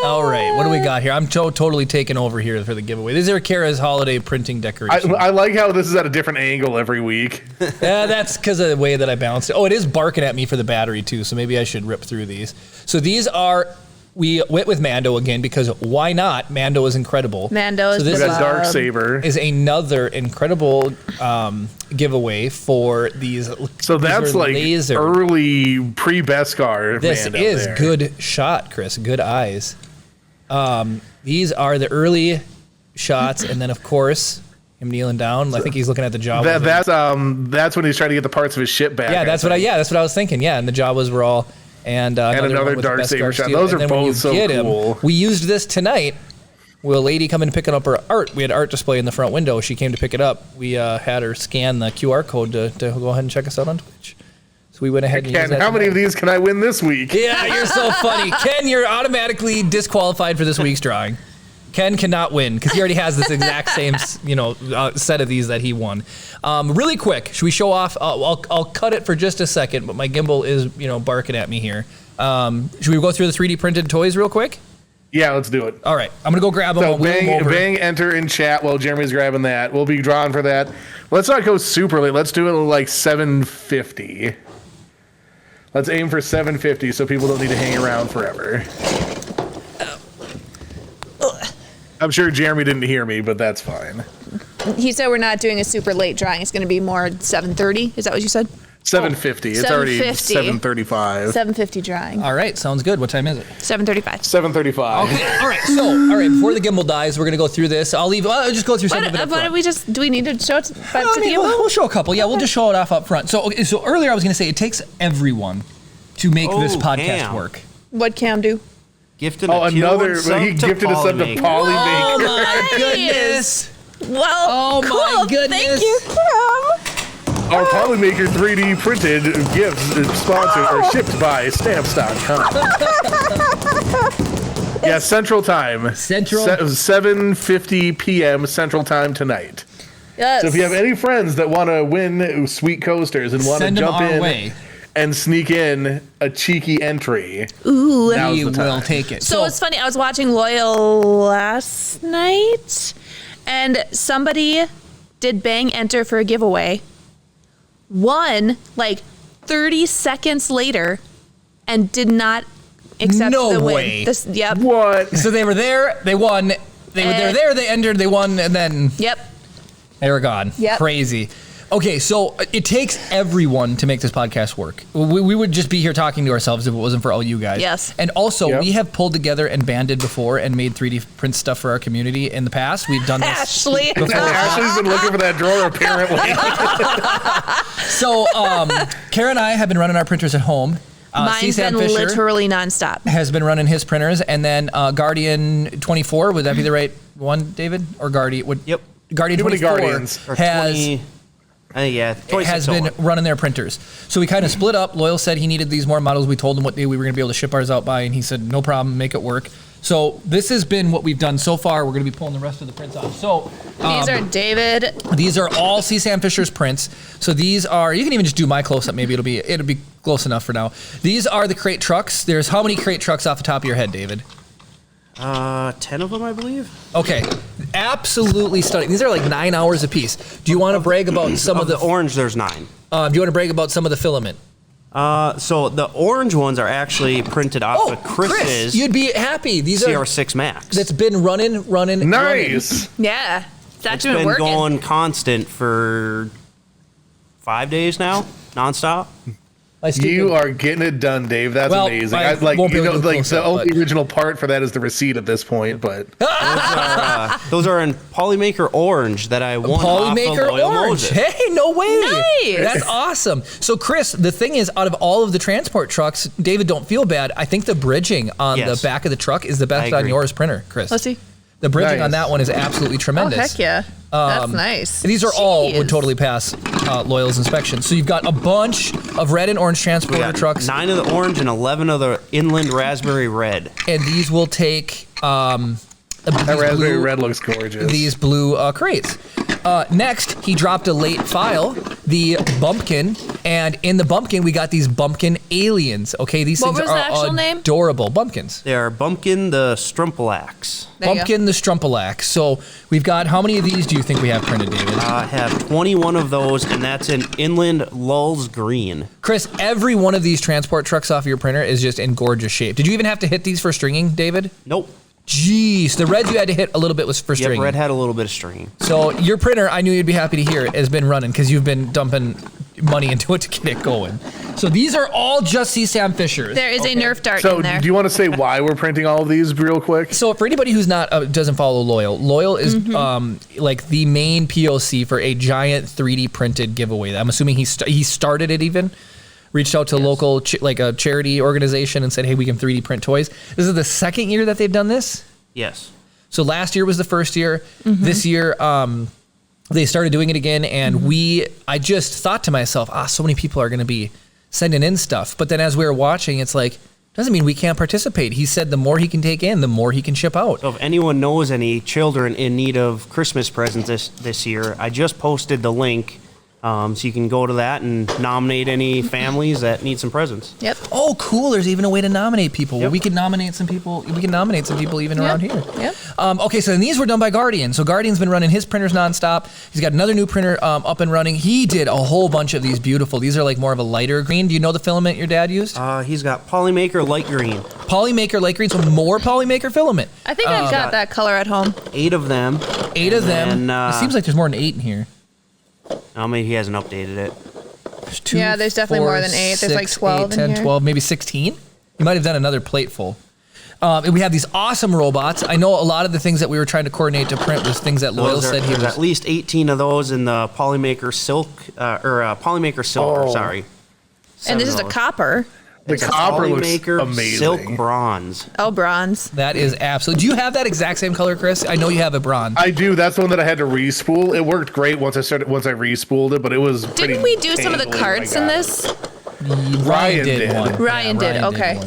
All right, what do we got here? I'm totally taking over here for the giveaway. These are Kara's holiday printing decorations. I like how this is at a different angle every week. Yeah, that's because of the way that I balanced it. Oh, it is barking at me for the battery too, so maybe I should rip through these. So these are, we went with Mando again because why not? Mando is incredible. Mando is so this We the got love. Darksaber. is another incredible giveaway for these. So these that's are like laser. early pre-Beskar. This Mando is there. good shot, Chris. Good eyes. These are the early shots, and then of course Him kneeling down. I think he's looking at the Jawas. That's when he's trying to get the parts of his ship back. Yeah, that's what I was thinking. Yeah, and the Jawas were all and another Darksaber shot. Those are both so cool. We used this tonight. With a lady coming picking up her art. We had art display in the front window. She came to pick it up. We had her scan the QR code to go ahead and check us out on Twitch. So we went ahead and used that. How many of these can I win this week? Yeah, you're so funny. Ken, you're automatically disqualified for this week's drawing. Ken cannot win because he already has this exact same, set of these that he won. Really quick, should we show off? I'll cut it for just a second, but my gimbal is, barking at me here. Should we go through the 3D printed toys real quick? Yeah, let's do it. All right, I'm gonna go grab them. So bang, enter in chat while Jeremy's grabbing that. We'll be drawing for that. Let's not go super late. Let's do it like 7:50. Let's aim for 7:50 so people don't need to hang around forever. I'm sure Jeremy didn't hear me, but that's fine. He said we're not doing a super late drawing. It's going to be more 7:30. Is that what you said? 7:50. It's already 7:35. 7:50 drawing. All right, sounds good. What time is it? 7:35. 7:35. Okay. All right. Before the gimbal dies, we're gonna go through this. I'll just go through some of it. Why don't we just? Do we need to show it to the we'll show a couple. Yeah, we'll just show it off up front. So earlier I was gonna say it takes everyone to make this podcast work. What Cam do? Gifted he gifted us up to Polymaker. Oh my goodness! Well, my goodness! Thank you, Cam. Our Polymaker 3D printed gifts sponsored or shipped by Stamps.com. Yeah, Central Time. 7:50 p.m. Central Time tonight. Yes. So if you have any friends that want to win sweet coasters and want to jump in and sneak in a cheeky entry, ooh, we will take it. So it's funny. I was watching Loyal last night, and somebody did bang enter for a giveaway. Won like 30 seconds later, and did not accept the win. Way. What? So they were there, they won. They were there, they entered, they won, and then they were gone. Yep. Crazy. Okay, so it takes everyone to make this podcast work. We would just be here talking to ourselves if it wasn't for all you guys. Yes. And also, we have pulled together and banded before and made 3D print stuff for our community in the past. We've done this. Ashley. Ashley's been looking for that drawer, apparently. So, Kara and I have been running our printers at home. Mine's been literally nonstop. Has been running his printers. And then Guardian 24, would that be the right one, David? Or Guardian? Yep. Guardian 24 has been running their printers. So we kind of split up. Loyal said he needed these more models. We told him what day we were going to be able to ship ours out by, and he said, no problem, make it work. So this has been what we've done so far. We're going to be pulling the rest of the prints off. So these are David. These are all C. Sam Fisher's prints. So these are, you can even just do my close-up. Maybe it'll be close enough for now. These are the crate trucks. There's how many crate trucks off the top of your head, David? 10 of them, I believe. Okay, absolutely stunning. These are like 9 hours a piece. Do you want to brag about some of the orange? There's 9. Do you want to brag about some of the filament? So the orange ones are actually printed off of Chris's. Chris, you'd be happy. These are CR6 Max. That's been running. Nice. Yeah, it's been going constant for 5 days now, nonstop. You are getting it done, Dave. That's amazing. The only original part for that is the receipt at this point, but those are in Polymaker Orange that I won. Polymaker off of Orange. Moses. Hey, no way. Nice. That's awesome. So, Chris, the thing is, out of all of the transport trucks, David, don't feel bad. I think the bridging on the back of the truck is the best on yours printer, Chris. Let's see. The bridging on that one is absolutely tremendous. Oh, heck yeah. That's nice. These are all would totally pass Loyal's inspection. So you've got a bunch of red and orange transporter trucks. 9 of the orange and 11 of the inland raspberry red. And these will take... that raspberry red looks gorgeous. These blue crates. Next, he dropped a late file, the Bumpkin, and in the Bumpkin, we got these Bumpkin aliens. Okay, these things are adorable. Bumpkins. They are Bumpkin the Strumpalax. Bumpkin the Strumpalax. So we've got, how many of these do you think we have printed, David? I have 21 of those, and that's in Inland Lulls Green. Chris, every one of these transport trucks off of your printer is just in gorgeous shape. Did you even have to hit these for stringing, David? Nope. Jeez, the reds you had to hit a little bit was for stringing. Yep, red had a little bit of stringing. So your printer, I knew you'd be happy to hear it, has been running because you've been dumping money into it to get it going. So these are all just C-SAM Fishers. There is a Nerf dart So in there. do you want to say why we're printing all of these real quick? So for anybody who's not doesn't follow Loyal is like the main POC for a giant 3D printed giveaway. I'm assuming he started it even. Reached out to local like a charity organization and said, "Hey, we can 3D print toys." This is the second year that they've done this. Yes. So last year was the first year. This year, they started doing it again, and I just thought to myself, so many people are going to be sending in stuff. But then as we were watching, it's like, doesn't mean we can't participate. He said the more he can take in, the more he can ship out. So if anyone knows any children in need of Christmas presents this year, I just posted the link. So you can go to that and nominate any families that need some presents. Yep. Oh, cool! There's even a way to nominate people. Yep. Well, we can nominate some people. We can nominate some people even around here. Yep. Okay, so then these were done by Guardian. So Guardian's been running his printers nonstop. He's got another new printer up and running. He did a whole bunch of these beautiful. These are like more of a lighter green. Do you know the filament your dad used? He's got Polymaker light green. Polymaker light green. So more Polymaker filament. I think I've got that color at home. 8 of them. 8 of them. And, it seems like there's more than 8 in here. Oh, maybe he hasn't updated it. There's 2, Yeah, there's definitely more than 8. There's like 12 in 10, here. 12, maybe 16. You might have done another plate full. And we have these awesome robots. I know a lot of the things that we were trying to coordinate to print was things that Loyal said he There's was. at least 18 of those in the Polymaker Polymaker Silver, sorry. And this is a 7 of those. copper. The It's a copper looks Polymaker amazing. Silk Bronze. Oh, bronze. That is absolutely. Do you have that exact same color, Chris? I know you have a bronze. I do. That's the one that I had to re-spool. It worked great once I re-spooled it, but it was pretty Didn't we do some of the tangly when I cards in got it. this? Ryan did one. Ryan did, okay.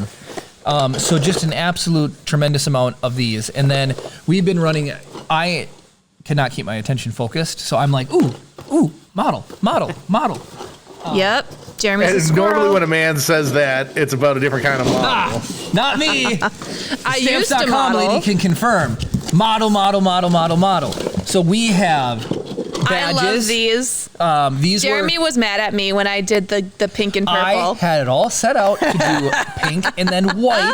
one. So just an absolute tremendous amount of these. And then we've been running, I cannot keep my attention focused. So I'm like, ooh, model. Yep. Jeremy's a And squirrel. normally when a man says that, it's about a different kind of model. Not me. I used to Stamps.com lady model. can confirm. Model. So we have badges. I love these. These Jeremy was mad at me when I did the pink and I purple. had it all set out to do pink and then white.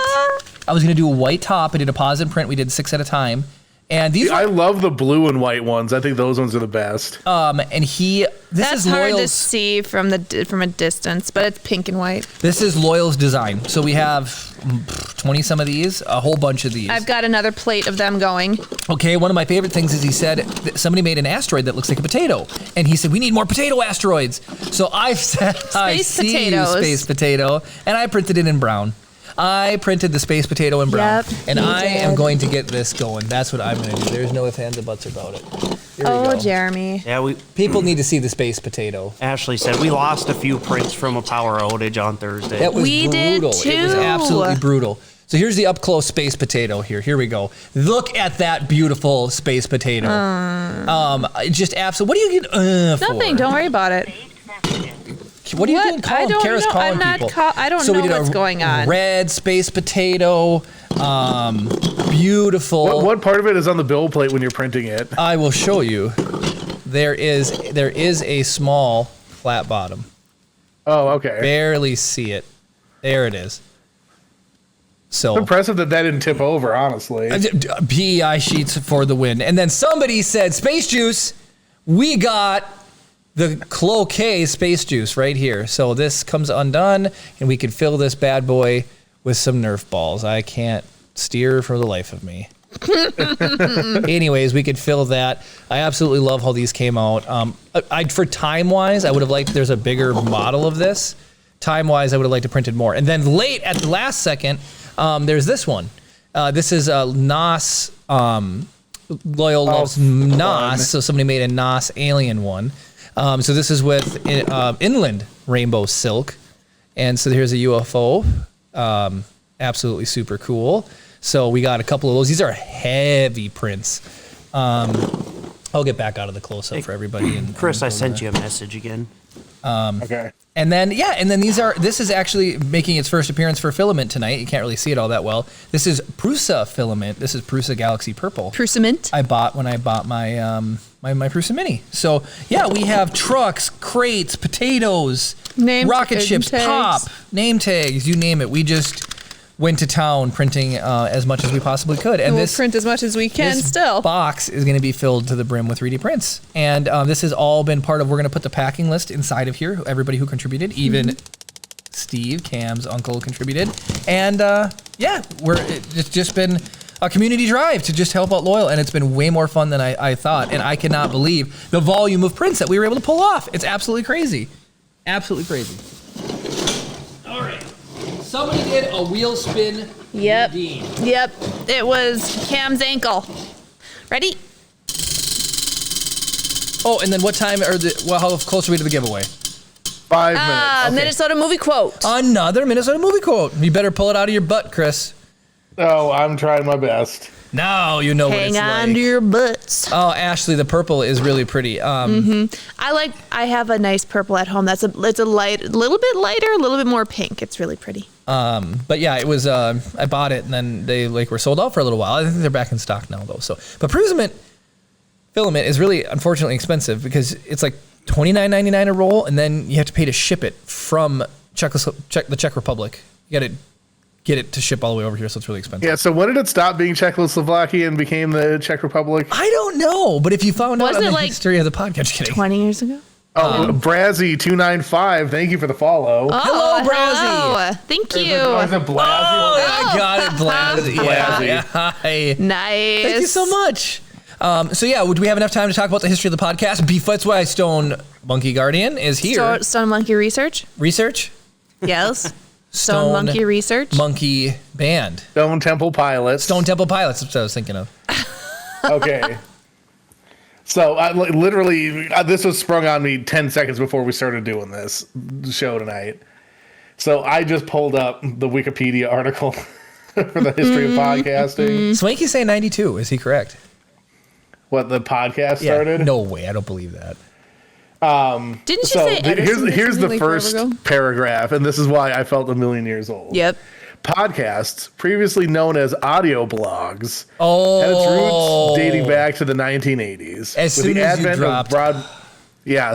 I was going to do a white top. I did a pause and print. We did 6 at a time. And these I were, love the blue and white ones. I think those ones are the best. and this That's is hard to Loyal's, see from a distance, but it's pink and white. this is Loyal's design. So we have 20 some of these, a whole bunch of these. I've got another plate of them going. Okay, one of my favorite things is he said that somebody made an asteroid that looks like a potato, and he said we need more potato asteroids. So I've said I see potatoes. you, space potato, and I printed it in brown. I printed the space potato in brown, Yep, and you I am did. going to get this going. That's what I'm going to do. There's no ifs, ands, or buts about it. Here we Oh, go. Jeremy. Yeah, People need to see the space potato. Ashley said we lost a few prints from a power outage on Thursday. That was We did brutal. It was too. absolutely brutal. So here's the up close space potato here. Here we go. Look at that beautiful space potato. Just absolute. What are you getting? Nothing. Don't worry about it. What are you What? doing calling? I don't Kara's know. calling I'm not people. I don't So we know did a what's going on. Red space potato. Beautiful. What part of it is on the bill plate when you're printing it? I will show you. There is a small flat bottom. Oh, okay. Barely see it. There it is. So Impressive that didn't tip over, honestly. PEI sheets for the win. And then somebody said, Space Juice, we got the Cloquet Space Juice right here. So this comes undone, and we can fill this bad boy with some Nerf balls. I can't steer for the life of me. Anyways, we could fill that. I absolutely love how these came out. For time-wise, I would have liked, there's a bigger model of this. Time-wise, I would have liked to print it more. And then late, at the last second, there's this one. This is NOS. Loyal loves NOS, so somebody made a NOS alien one. So this is with Inland Rainbow Silk. And so here's a UFO. Absolutely super cool. So we got a couple of those. These are heavy prints. I'll get back out of the close-up for everybody. And Chris, I sent you a message again. Okay. And then this is actually making its first appearance for filament tonight. You can't really see it all that well. This is Prusa filament. This is Prusa Galaxy Purple. Prusa I bought when I bought my my Prusa Mini. So yeah, we have trucks, crates, potatoes, rocket ships, pop, name tags, you name it. We just went to town printing as much as we possibly could. And we'll this print as much as we can this still. box is going to be filled to the brim with 3D prints. And this has all been part of, we're going to put the packing list inside of here, everybody who contributed, even Steve, Cam's uncle, contributed. And it's just been a community drive to just help out Loyal, and it's been way more fun than I thought. And I cannot believe the volume of prints that we were able to pull off. It's absolutely crazy. Absolutely crazy. All right. Somebody did a wheel spin. Yep. Redeem. Yep. It was Cam's ankle. Ready? Oh, and then what time how close are we to the giveaway? 5 minutes. Okay. Minnesota movie quote. Another Minnesota movie quote. You better pull it out of your butt, Chris. Oh, I'm trying my best. Now you know what it's Hang on like. to your butts. Oh, Ashley, the purple is really pretty. I have a nice purple at home. It's a little bit lighter, a little bit more pink. It's really pretty. But yeah, it was. I bought it and then they were sold out for a little while. I think they're back in stock now though. But Prismament filament is really unfortunately expensive because it's like $29.99 a roll, and then you have to pay to ship it from the Czech Republic. You got to get it to ship all the way over here, so it's really expensive. Yeah, so when did it stop being Czechoslovakia and became the Czech Republic? I don't know, but if you found out on the like history of the podcast, just kidding. 20 years ago? Oh, Brazzy295, thank you for the follow. Oh, Hello, Brazzy. hello. Thank you. Or is it Blasey? I got it, Blazzy. Blazzy. Yeah. Hi. Nice. Thank you so much. Would we have enough time to talk about the history of the podcast? That's why Stone Monkey Guardian is here. Stone Monkey Research? Research? Yes. Stone Monkey Research? Monkey Band. Stone Temple Pilots. Stone Temple Pilots, that's what I was thinking of. Okay. So I literally, this was sprung on me 10 seconds before we started doing this show tonight. So I just pulled up the Wikipedia article for the history of podcasting. Swanky's saying 92. Is he correct? What, the podcast started? No way. I don't believe that. Didn't you say Edison did here's something the like first forever ago? paragraph, and this is why I felt a million years old. Yep. Podcasts, previously known as audio blogs, Oh. had its roots dating back to the 1980s. As soon as you dropped.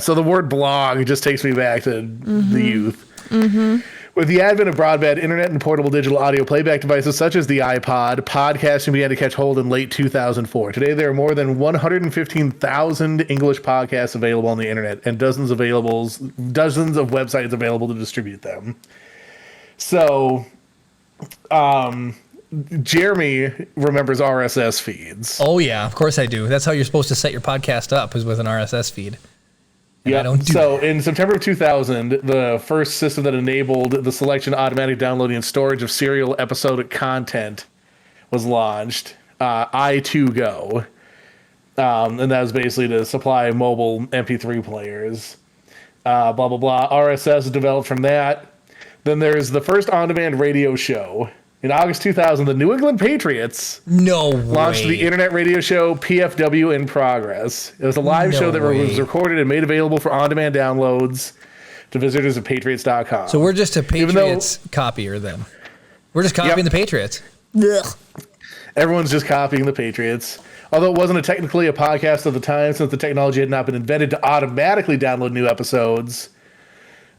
So the word blog just takes me back to the youth. Mm-hmm. With the advent of broadband internet and portable digital audio playback devices such as the iPod, podcasting began to catch hold in late 2004. Today, there are more than 115,000 English podcasts available on the internet and dozens of websites available to distribute them. So, Jeremy remembers RSS feeds. Oh, yeah. Of course I do. That's how you're supposed to set your podcast up, is with an RSS feed. Yeah. I don't do that. In September of 2000, the first system that enabled the selection, automatic downloading, and storage of serial episodic content was launched. i2Go. And that was basically to supply mobile MP3 players. Blah, blah, blah. RSS was developed from that. Then there's the first on-demand radio show. In August 2000, the New England Patriots launched the internet radio show PFW in Progress. It was a live show that was recorded and made available for on-demand downloads to visitors of Patriots.com. So we're just a Patriots copier then. We're just copying the Patriots. Ugh. Everyone's just copying the Patriots. Although it wasn't technically a podcast at the time, since the technology had not been invented to automatically download new episodes,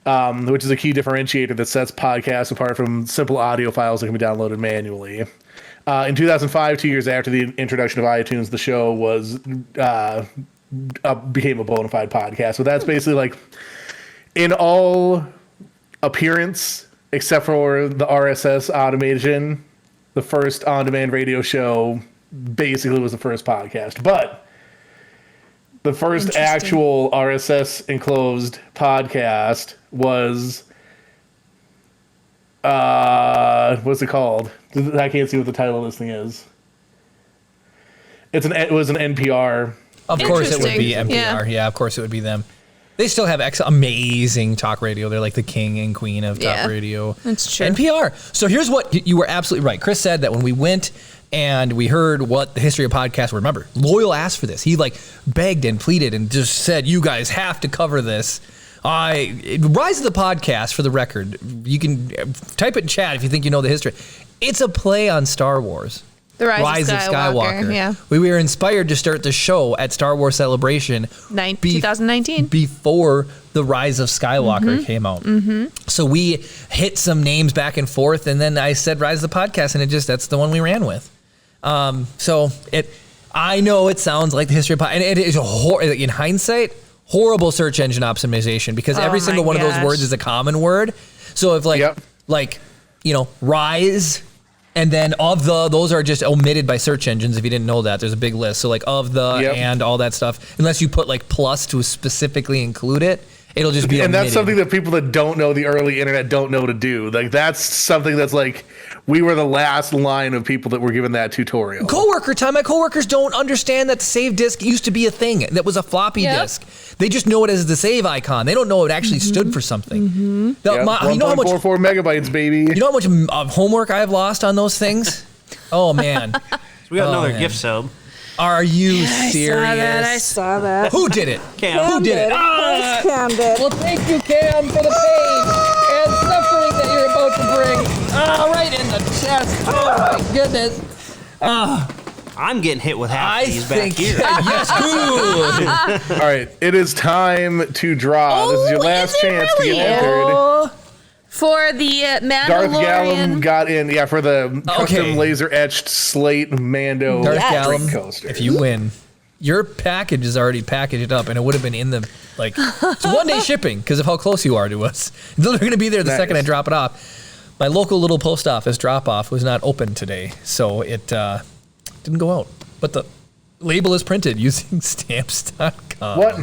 which is a key differentiator that sets podcasts apart from simple audio files that can be downloaded manually. In 2005, 2 years after the introduction of iTunes, the show became a bona fide podcast. So that's basically like, in all appearance, except for the RSS automation, the first on-demand radio show basically was the first podcast. But the first actual RSS enclosed podcast was, what's it called? I can't see what the title of this thing is. It was an NPR. Of course it would be NPR. Yeah. Yeah, of course it would be them. They still have amazing talk radio. They're like the king and queen of talk radio. That's true. NPR. So here's what you were absolutely right. Chris said that when we went and we heard what the history of podcasts were. Remember, Loyal asked for this. He begged and pleaded and just said, you guys have to cover this. Rise of the Podcast, for the record, you can type it in chat if you think you know the history. It's a play on Star Wars. The Rise of Skywalker. Yeah. We were inspired to start the show at Star Wars Celebration 2019 before the Rise of Skywalker came out. Mm-hmm. So we hit some names back and forth, and then I said Rise of the Podcast, and that's the one we ran with. I know it sounds like the history of podcast, and it is in hindsight horrible search engine optimization because every single one of those words is a common word. So if Rise, and then those are just omitted by search engines. If you didn't know that, there's a big list. So and all that stuff, unless you put plus to specifically include it, it'll just be omitted. And that's something that people that don't know the early internet don't know to do. That's something that's we were the last line of people that were given that tutorial. My coworkers don't understand that the save disk used to be a thing. That was a floppy disk. They just know it as the save icon. They don't know it actually stood for something. You know how much 1.44 megabytes, baby. You know how much homework I've lost on those things? Oh man. So we got another gift sub. Are you serious? I saw that. Who did it? Cam. Who did it? Cam did. Well, thank you, Cam, for the pain and suffering that you're about to bring. Right in the chest. Oh my goodness. I'm getting hit with half these back here. Yes, good. All right, it is time to draw. This is your last chance to get entered. For the Mandalorian. Darth Gallum got in, for the custom laser etched slate Mando Darth drink Gallum, coaster. if you win, your package is already packaged up, and it would have been in the it's 1 day shipping because of how close you are to us. They're going to be there the second I drop it off. My local little post office drop off was not open today, so it didn't go out. But the label is printed using stamps.com. What?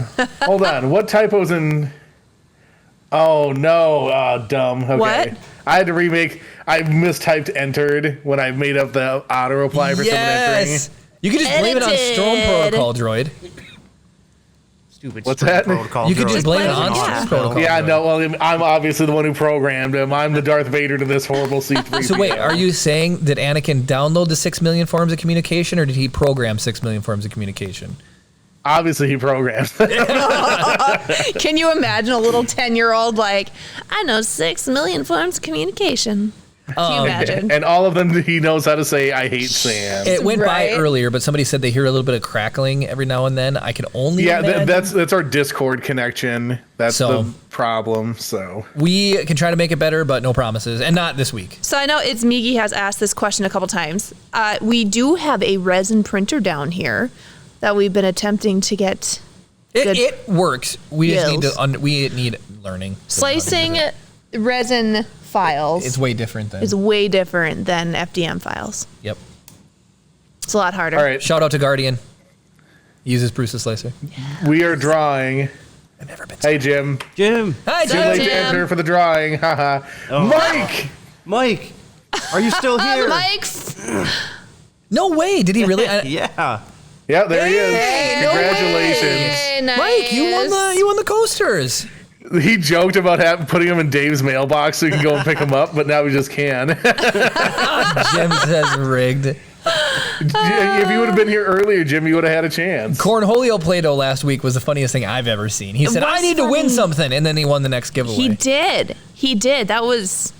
Hold on. What typo's in? Oh no, dumb. Okay. What? I had to remake. I mistyped entered when I made up the auto reply for someone entering. You can just blame it on Storm Protocol, droid. Stupid. What's that? Protocol You could just blame it on Yeah. Storm Protocol. Yeah, droid. no. Well, I'm obviously the one who programmed him. I'm the Darth Vader to this horrible C3. So wait, are you saying that Anakin downloaded the 6 million forms of communication, or did he program 6 million forms of communication? Obviously, he programmed. Can you imagine a little 10-year-old I know 6 million forms of communication? Can you imagine? And all of them, he knows how to say, "I hate sand." It went by Right. earlier, but somebody said they hear a little bit of crackling every now and then. I can only imagine. That's our Discord connection. That's So- the problem. So We can try to make it better, but no promises, and not this week. So I know Migi has asked this question a couple times. We do have a resin printer down here that we've been attempting to get. Good. It works. We just need Yields. to. We need learning. Slicing resin files It's way different than. is way different than FDM files. Yep. It's a lot harder. all right, Shout out to Guardian. He uses Bruce's slicer. we are drawing. I've never been. Hey, Jim. Jim. Hi, Too Jim. late to enter for the drawing. Haha. Mike. Mike. Are you still here? Mike, No way. Did he really? Yeah. Yeah, there he Hey, is. no Congratulations. hey, nice. Mike, you won the coasters. He joked about putting him in Dave's mailbox so he can go and pick him up, but now he just can. Jim says rigged. If you would have been here earlier, Jim, you would have had a chance. Cornholio Play-Doh last week was the funniest thing I've ever seen. He said, was I need to win funny. something, and then he won the next giveaway. He did. That was.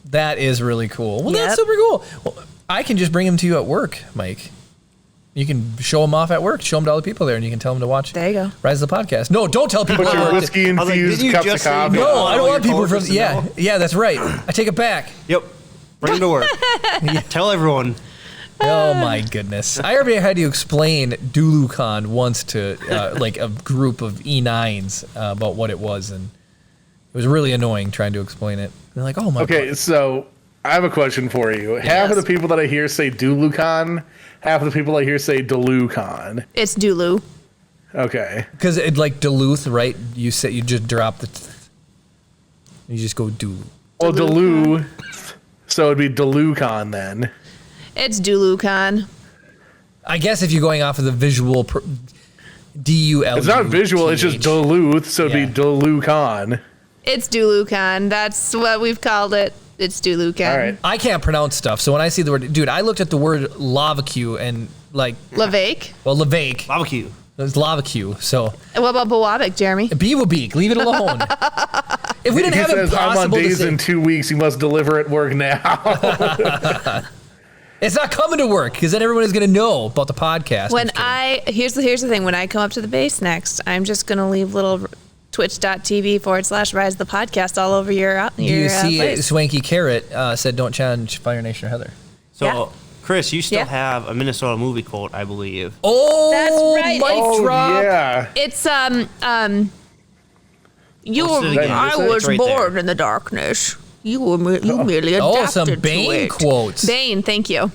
That is really cool. Well, Yep. that's super cool. Well, I can just bring him to you at work, Mike. You can show him off at work, show him to all the people there, and you can tell them to watch There you go. Rise of the Podcast. No, don't tell people Put at your work. whiskey I was like, infused didn't you cups of just say coffee. you No, want I don't all want your people from. coworkers to know? Yeah, that's right. I take it back. Yep. Bring him to work. Tell everyone. Oh my goodness! I already had to explain DuluCon once to a group of E9s about what it was, and it was really annoying trying to explain it. They're like, "Oh my." Okay, so I have a question for you. Half of the people that I hear say DuluCon, half of the people I hear say DuluCon. It's Dulu. Okay. Because it like Duluth, right? You just drop the. You just go Dulu. Well, Dulu, so it'd be DuluCon then. It's DuluCon. I guess if you're going off of the visual, D-U-L. It's not visual, it's just Duluth, so it'd Yeah. be DuluCon. It's DuluCon. That's what we've called it. It's DuluCon. All right. I can't pronounce stuff, so when I see the word, dude, I looked at the word lavacue and like, Lavake. well, lavake. Barbecue. It's lavacue. So And what about Bawabik, Jeremy? Beaverbeak, leave it alone. If we didn't He have says, it I'm on possible to days say, in 2 weeks, you must deliver at work now. it's not coming to work because then everyone is going to know about the podcast. When I'm just kidding. here's the thing. When I come up to the base next, I'm just gonna leave little twitch.tv/rise the podcast all over your Do you see place. Swanky Carrot said, "Don't challenge Fire Nation or Heather." So, Yeah. Chris, you still Yeah. have a Minnesota movie quote, I believe. Oh, That's right. Mic Oh, drop. yeah. It's you Post it were again. I It's was right born there. in the darkness. You merely adapted some Bane to it. quotes. Bane, thank you.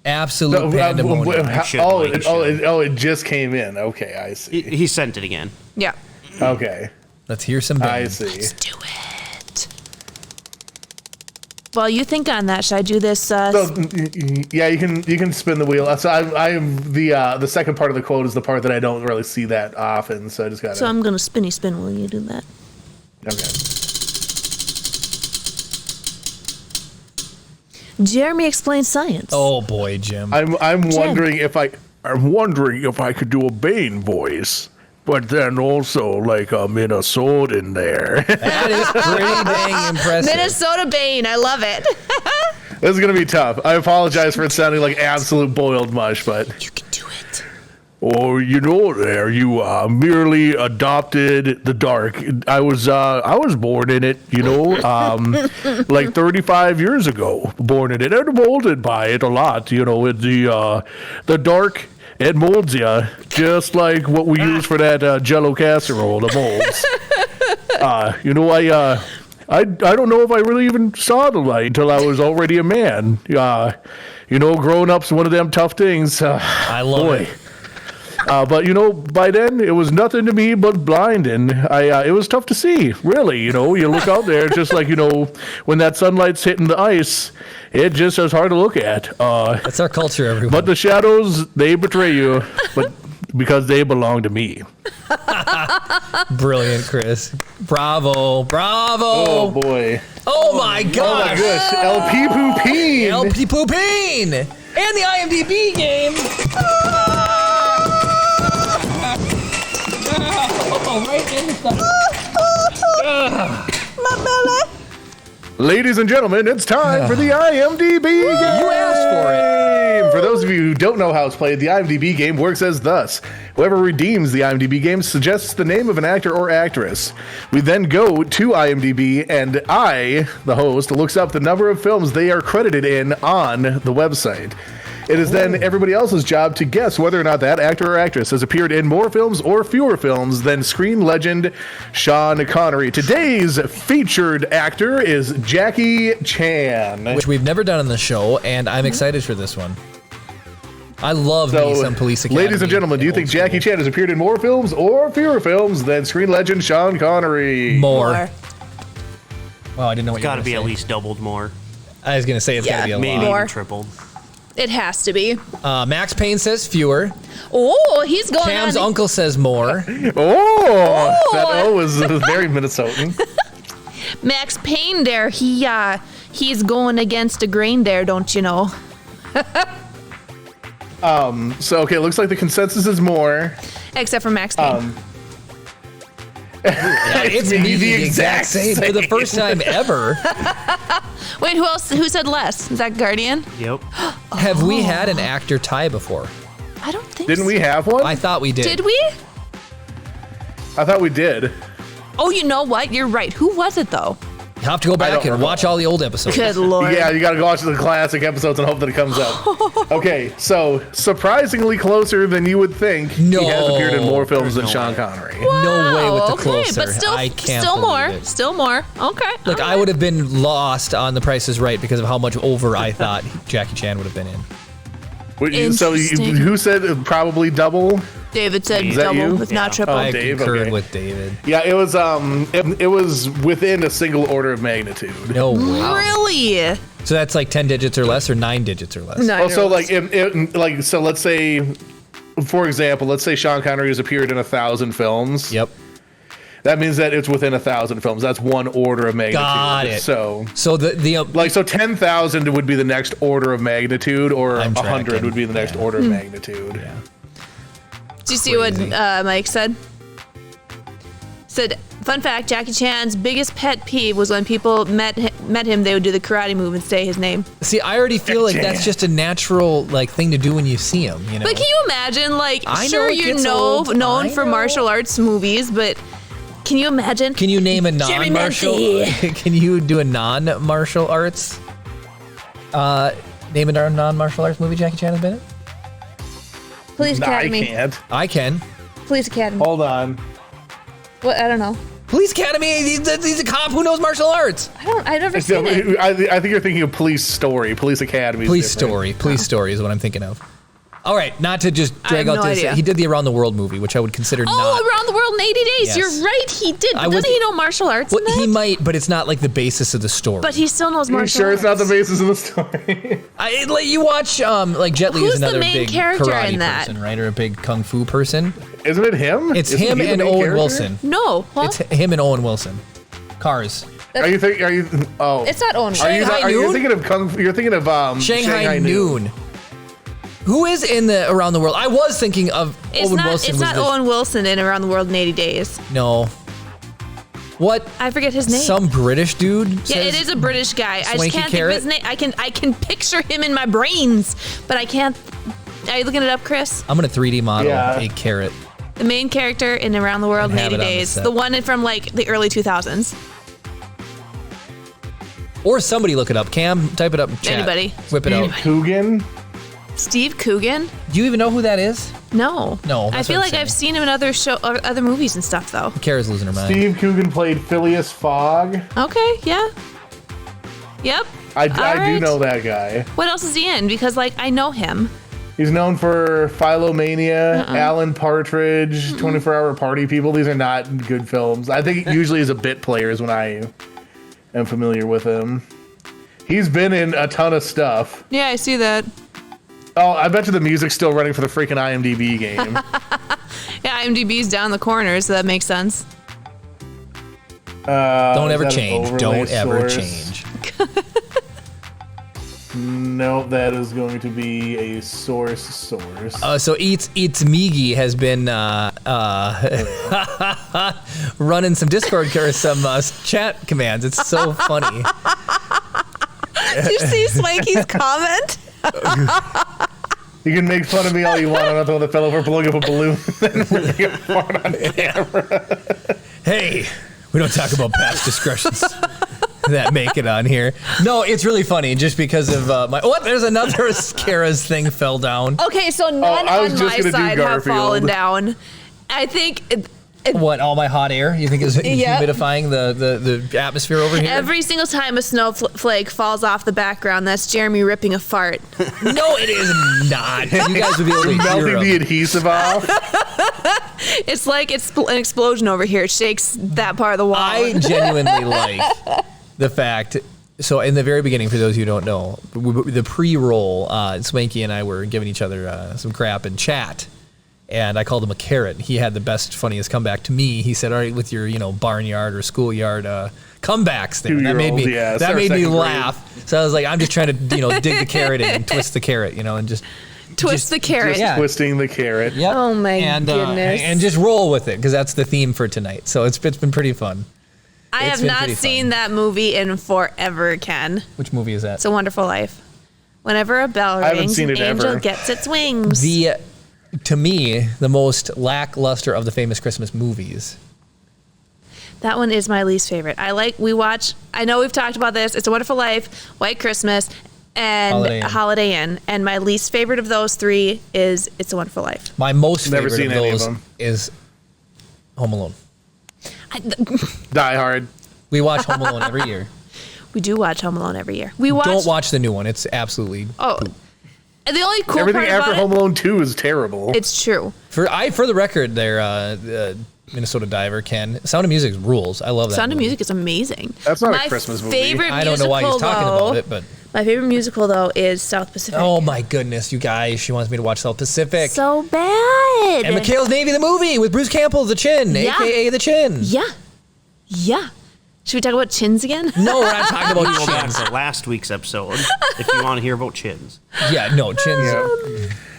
Absolute pandemonium. It just came in. Okay, I see. He sent it again. Yeah. Okay, Let's hear some Bane. I see. Let's do it. While you think on that, should I do this? So, yeah, you can spin the wheel. So I'm the second part of the quote is the part that I don't really see that often. So I just got. So I'm gonna spinny spin while you do that. Okay. Jeremy explains science. Oh boy, Jim. I'm wondering if I could do a Bane voice, but then also like a Minnesota in there. That is pretty dang impressive. Minnesota Bane, I love it. This is gonna be tough. I apologize for it sounding like absolute boiled mush, but You can do it. oh, you merely adopted the dark. I was born in it, like 35 years ago. Born in it and molded by it a lot. The dark. It molds you just like what we use for that Jello casserole, the molds. I don't know if I really even saw the light until I was already a man. Growing up's one of them tough things. I love it. But by then it was nothing to me but blinding. It was tough to see, really. You look out there, just like when that sunlight's hitting the ice, it just is hard to look at. That's our culture, everyone. But the shadows, they betray you, but because they belong to me. Brilliant, Chris. Bravo. Oh boy. Oh my Oh my gosh. gosh. LP Poopine. LP Poopine. And the IMDb game. Oh, right in the Ladies and gentlemen, it's time for the IMDb game. You asked for it. For those of you who don't know how it's played, the IMDb game works as thus. Whoever redeems the IMDb game suggests the name of an actor or actress. We then go to IMDb, and I, the host, looks up the number of films they are credited in on the website. It is then everybody else's job to guess whether or not that actor or actress has appeared in more films or fewer films than screen legend Sean Connery. Today's featured actor is Jackie Chan. Which we've never done on the show, and I'm excited for this one. I love me some Police Academy. Ladies and gentlemen, do you think Jackie Chan has appeared in more films or fewer films than screen legend Sean Connery? More. Well, I didn't know what It's you were got to gonna be say. at least doubled more. I was going to say it's got to be a Maybe lot. More. even tripled. It has to be. Max Payne says fewer. Oh, he's going Cam's on. uncle says more. Oh, that O was very Minnesotan. Max Payne there, he's going against the grain there, don't you know? So, okay, looks like the consensus is more. Except for Max Payne. It's me, me, the the exact same for the first time ever. Wait, who else? Who said less? Is that Guardian? Yep. Have we had an actor tie before? I don't think Didn't so. we have one? I thought we did. Did we? I thought we did. Oh, you know what? You're right. Who was it though? You have to go back and watch all the old episodes. Good lord. Yeah, you got to go watch the classic episodes and hope that it comes up. Okay, so surprisingly closer than you would think. No. He has appeared in more films than no Sean way. Connery. No way with the okay, closer. but still, I can't still believe more, it. still more. Okay. Look, I would have been lost on The Price is Right because of how much over I thought Jackie Chan would have been in. So Interesting. who said probably double? David said Is that double, you? if not Yeah. triple. I Dave, concurred okay. with David. Yeah, it was it was within a single order of magnitude. No way. Really? So that's like 10 digits or less or 9 digits or less? No. Also, so let's say, for example, let's say Sean Connery has appeared in 1,000 films. Yep. That means that it's within 1,000 films. That's one order of magnitude. Got it. So So so 10,000 would be the next order of magnitude, or I'm 100 tracking. would be the next order of magnitude. Yeah. Did you see what Crazy. Mike said? Said, fun fact, Jackie Chan's biggest pet peeve was when people met him, they would do the karate move and say his name. See, I already feel like that's just a natural thing to do when you see him. You know. But can you imagine, I know sure it you're gets old. known I for know. martial arts movies, but can you imagine? Can you name a Jerry non-martial? Murphy. Can you do a non-martial arts? Name a non-martial arts movie Jackie Chan has been in. Police Nah, I Academy. can't. I can. Police Academy. Hold on. What? I don't know. Police Academy. He's a cop who knows martial arts. I've never seen it. I think you're thinking of Police Story. Police Academy. Police Story is what I'm thinking of. All right, not to just drag out this. idea. He did the Around the World movie, which I would consider not. Around the World in 80 days. Yes. You're right, he did. But doesn't he know martial arts in that? He might, but it's not like the basis of the story. But he still knows You martial sure arts. it's not the basis of the story? Like you watch, like Jet Li is Who's the another main big character karate in that? person, right, or a big kung fu person. Isn't it him? It's Isn't him he the and main Owen character? Wilson. No. Huh? It's him and Owen Wilson. Cars. Are you? Oh, It's not Owen Are you, Wilson. Shanghai are you Noon? thinking of Kung Fu? You're thinking of Shanghai Noon. Who is in the Around the World? I was thinking of Owen Wilson. It's not Owen Wilson in Around the World in 80 Days. No. What? I forget his name. Some British dude? Yeah, says- it is a British guy. I just Swanky can't Carrot? think of his name. I can picture him in my brains, but I can't. Are you looking it up, Chris? I'm gonna 3D model Yeah. a carrot. The main character in Around the World in And have 80 it on the Days. set. The one from like the early 2000s. Or somebody look it up. Cam, type it up in chat. Anybody. Whip it out. Coogan. Steve Coogan? Do you even know who that is? No. No, I that's feel what I'm like I've saying. seen him in other movies and stuff though. Kara's losing her mind. Steve Coogan played Phileas Fogg. Okay, yeah. Yep. I do right. know that guy. What else is he in? Because like I know him. He's known for Philomania, Alan Partridge, 24-Hour Party People. These are not good films. I think usually as a bit player is when I am familiar with him. He's been in a ton of stuff. Yeah, I see that. Oh, I bet you the music's still running for the freaking IMDb game. Yeah, IMDb's down the corner, so that makes sense. Don't Is ever that an change. overlay Don't ever source? change. No, that is going to be a source. So Eats Migi has been running some Discord or some chat commands. It's so funny. Did you see Swanky's comment? You can make fun of me all you want. I'm not the one that fell over blowing up a balloon and ripping it apart on camera. Hey, we don't talk about past discretions that make it on here. No, it's really funny just because of my. What? There's another Kara's thing fell down. Okay, so none I was on just my gonna do side have Garfield. fallen down. I think What? All my hot air? You think is Yep. humidifying the atmosphere over here? every single time a snowflake falls off the background, that's Jeremy ripping a fart. No, it is not. You guys would be able to hear Melting the him. adhesive off. It's like it's an explosion over here. It shakes that part of the wall. I genuinely like the fact. So in the very beginning, for those who don't know, the pre-roll, Swanky and I were giving each other some crap in chat, and I called him a carrot. He had the best, funniest comeback to me. He said, "All right, with your barnyard or schoolyard comebacks there." That made me 2-year-old, yeah, that our made me second grade. laugh. So I was like, I'm just trying to dig the carrot in and twist the carrot, and just Twist the carrot. Yeah. Twisting the carrot. Yep. Oh my goodness. And just roll with it because that's the theme for tonight. So it's been pretty fun. I It's have been not pretty seen fun. that movie in forever, Ken. Which movie is that? It's a Wonderful Life. Whenever a bell haven't rings, seen an it angel ever. gets its wings. To me, the most lackluster of the famous Christmas movies. That one is my least favorite. I know we've talked about this. It's a Wonderful Life, White Christmas, and Holiday Inn. Inn. And my least favorite of those three is It's a Wonderful Life. My most Never favorite seen of any of those them. is Home Alone. Die Hard. We watch Home Alone every year. We do watch Home Alone every year. We watch. Don't watch the new one. It's absolutely Oh, and the only cool Everything part after about Home Alone 2 is terrible. it's true. for the record. There, Minnesota Diver Ken. Sound of Music rules. I love that. Sound of movie. Music is amazing. That's not a my Christmas movie. Favorite I don't know why he's musical, talking though- about it, but My favorite musical though is South Pacific. oh my goodness, you guys! She wants me to watch South Pacific. So bad. And McHale's Navy, the movie with Bruce Campbell, the Chin, Yeah. aka the Chin. Yeah. Should we talk about chins again? No, we're not talking Go about back chins. to last week's episode if you want to hear about chins. Yeah, no chins.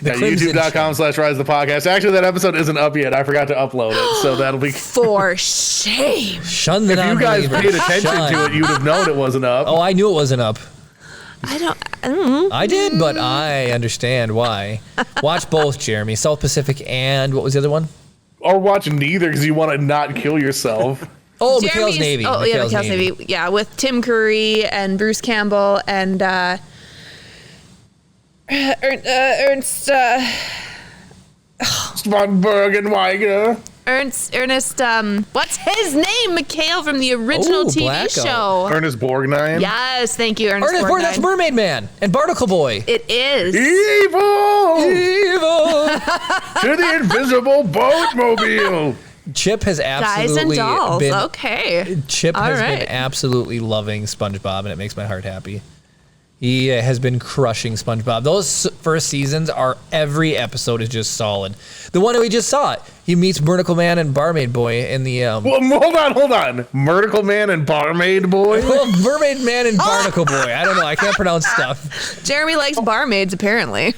The Crimson YouTube.com/Rise the Podcast. Actually, that episode isn't up yet. I forgot to upload it, so that'll be. For shame. Shun the If you guys non-believer. paid attention Shun. to it, you'd have known it wasn't up. Oh, I knew it wasn't up. I don't. I did, but I understand why. Watch both, Jeremy. South Pacific and what was the other one? Or watch neither because you want to not kill yourself. Oh, Jeremy's- McHale's Navy. Oh, yeah, McHale's Navy. Yeah, with Tim Curry and Bruce Campbell and Ernst Svanberg and Weiger. Ernest, what's his name? Mikhail from the original TV Blackout. show. Ernest Borgnine. Yes, thank you, Ernest. Ernest Borgnine, that's Mermaid Man and Barnacle Boy. It is. Evil Evil. to the invisible boatmobile. Chip has Guys and absolutely dolls. been Okay. Chip All has right. been absolutely loving SpongeBob, and it makes my heart happy. He has been crushing SpongeBob. Those first seasons are every episode is just solid. The one that we just saw, he meets Barnacle Man and Barmaid Boy in the Well, hold on. Myrtle Man and Barmaid Boy. well, Mermaid Man and Barnacle Boy. I don't know. I can't pronounce stuff. Jeremy likes barmaids, apparently.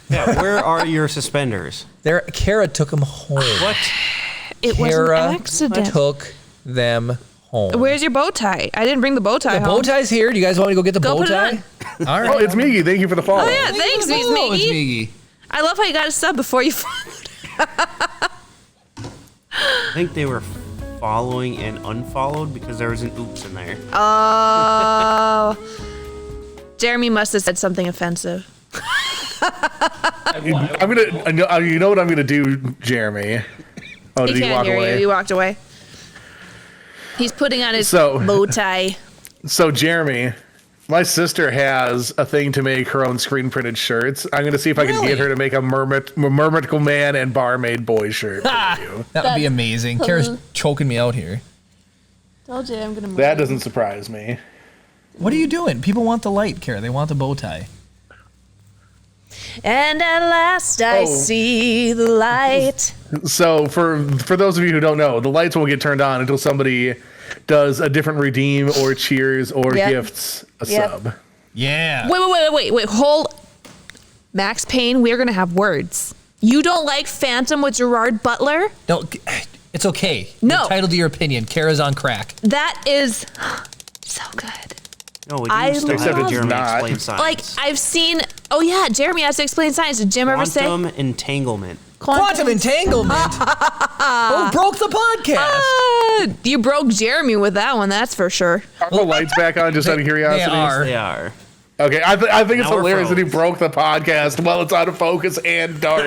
Yeah, where are your suspenders? Kara took them home. What? It was Kara an accident. took them home. Where's your bow tie? I didn't bring the bow tie The home. bow tie's here. Do you guys want me to go get the Go bow put it tie? All right. Oh, it's Miggy. Thank you for the follow. Oh, yeah, thanks, Miss Oh, it's Miggy. Miggy. I love how you got a sub before you followed. I think they were following and unfollowed because there was an oops in there. Oh. Jeremy must have said something offensive. I'm gonna. You know what I'm gonna do, Jeremy? Oh, did He he can't walk hear you. away? He walked away. He's putting on his So- bow tie. So, Jeremy, my sister has a thing to make her own screen printed shirts. I'm gonna see if I can Really? get her to make a Mermaidical Man and Barmaid Boy shirt for you. That would be amazing. Kara's choking me out here. Told you I'm gonna move. That doesn't surprise me. What are you doing? People want the light, Kara. They want the bow tie. And at last I Oh. see the light. So, for those of you who don't know, the lights won't get turned on until somebody does a different redeem or cheers or Yep. gifts a Yep. sub. Yeah. Wait. Hold. Max Payne, we're gonna have words. You don't like Phantom with Gerard Butler? No, it's okay. No. You're entitled to your opinion. Kara's on crack. That is so good. No, we I do still Except have it's Jeremy not. explain science. Like I've seen. Oh yeah, Jeremy has to explain science. Did Jim ever say Quantum entanglement. Quantum entanglement. Oh, broke the podcast. Ah, you broke Jeremy with that one, that's for sure. Are the lights back on just out of curiosity? They are. They are. Okay, I think it's Now we're hilarious that he froze. broke the podcast while it's out of focus and dark.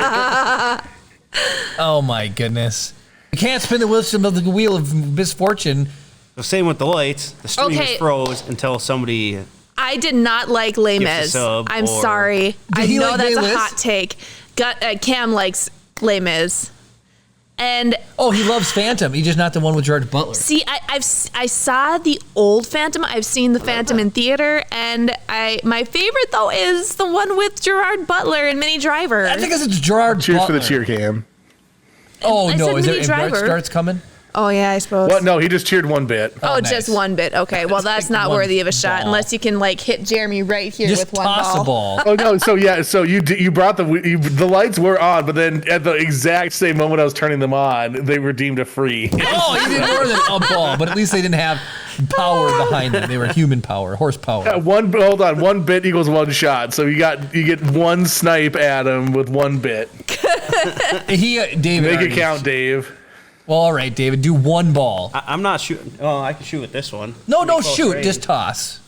Oh my goodness. You can't spin the wheel of misfortune. The same with the lights. The stream Okay. was froze until somebody. I did not like Les Gift a Mis. sub I'm or- sorry. Did I he know like that's Les a Mis? hot take. Cam likes Les Mis. And Oh, he loves Phantom. He's just not the one with George Butler. see, I saw the old Phantom. I've seen the Phantom in theater, and my favorite though is the one with Gerard Butler and Minnie Driver. That's because it's Gerard Cheers Butler. for the cheer cam. Oh, I no. said Is there Minnie if Bart Driver. starts coming? Oh yeah, I suppose. What? No, he just cheered one bit. Oh, nice. just one bit. Okay, well that's not one worthy of a shot ball. unless you can like hit Jeremy right here Just with one toss ball. a ball. Oh no! So yeah, so you brought the lights were on, but then at the exact same moment I was turning them on, they were deemed a free. Oh, he did more than a ball, but at least they didn't have power behind them. They were human power, horsepower. Hold on, one bit equals one shot. So you get one snipe at him with one bit. David. Make it already- count, Dave. Well, all right, David, do one ball. I'm not shooting. Oh, I can shoot with this one. No, Pretty don't close shoot. range. Just toss.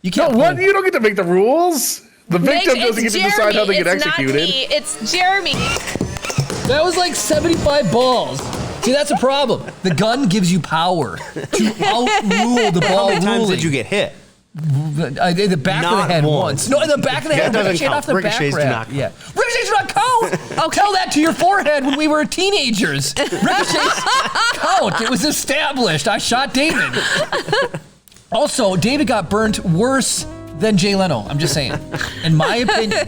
You No, can't. what? pull- You don't get to make the rules. The victim It's doesn't get to decide how they get Jeremy, executed. It's not me. It's Jeremy. That was like 75 balls. See, that's a problem. The gun gives you power to outrule the ball How many times ruling. did you get hit? In the back of the Not head once. once. No, in the back of the head. That doesn't Ricocheted count. off the Ricochets back do rack. not count. Yeah. Ricochets do not count. Oh, tell that to your forehead when we were teenagers. Ricochets count. It was established. I shot David. Also, David got burnt worse than Jay Leno. I'm just saying. In my opinion,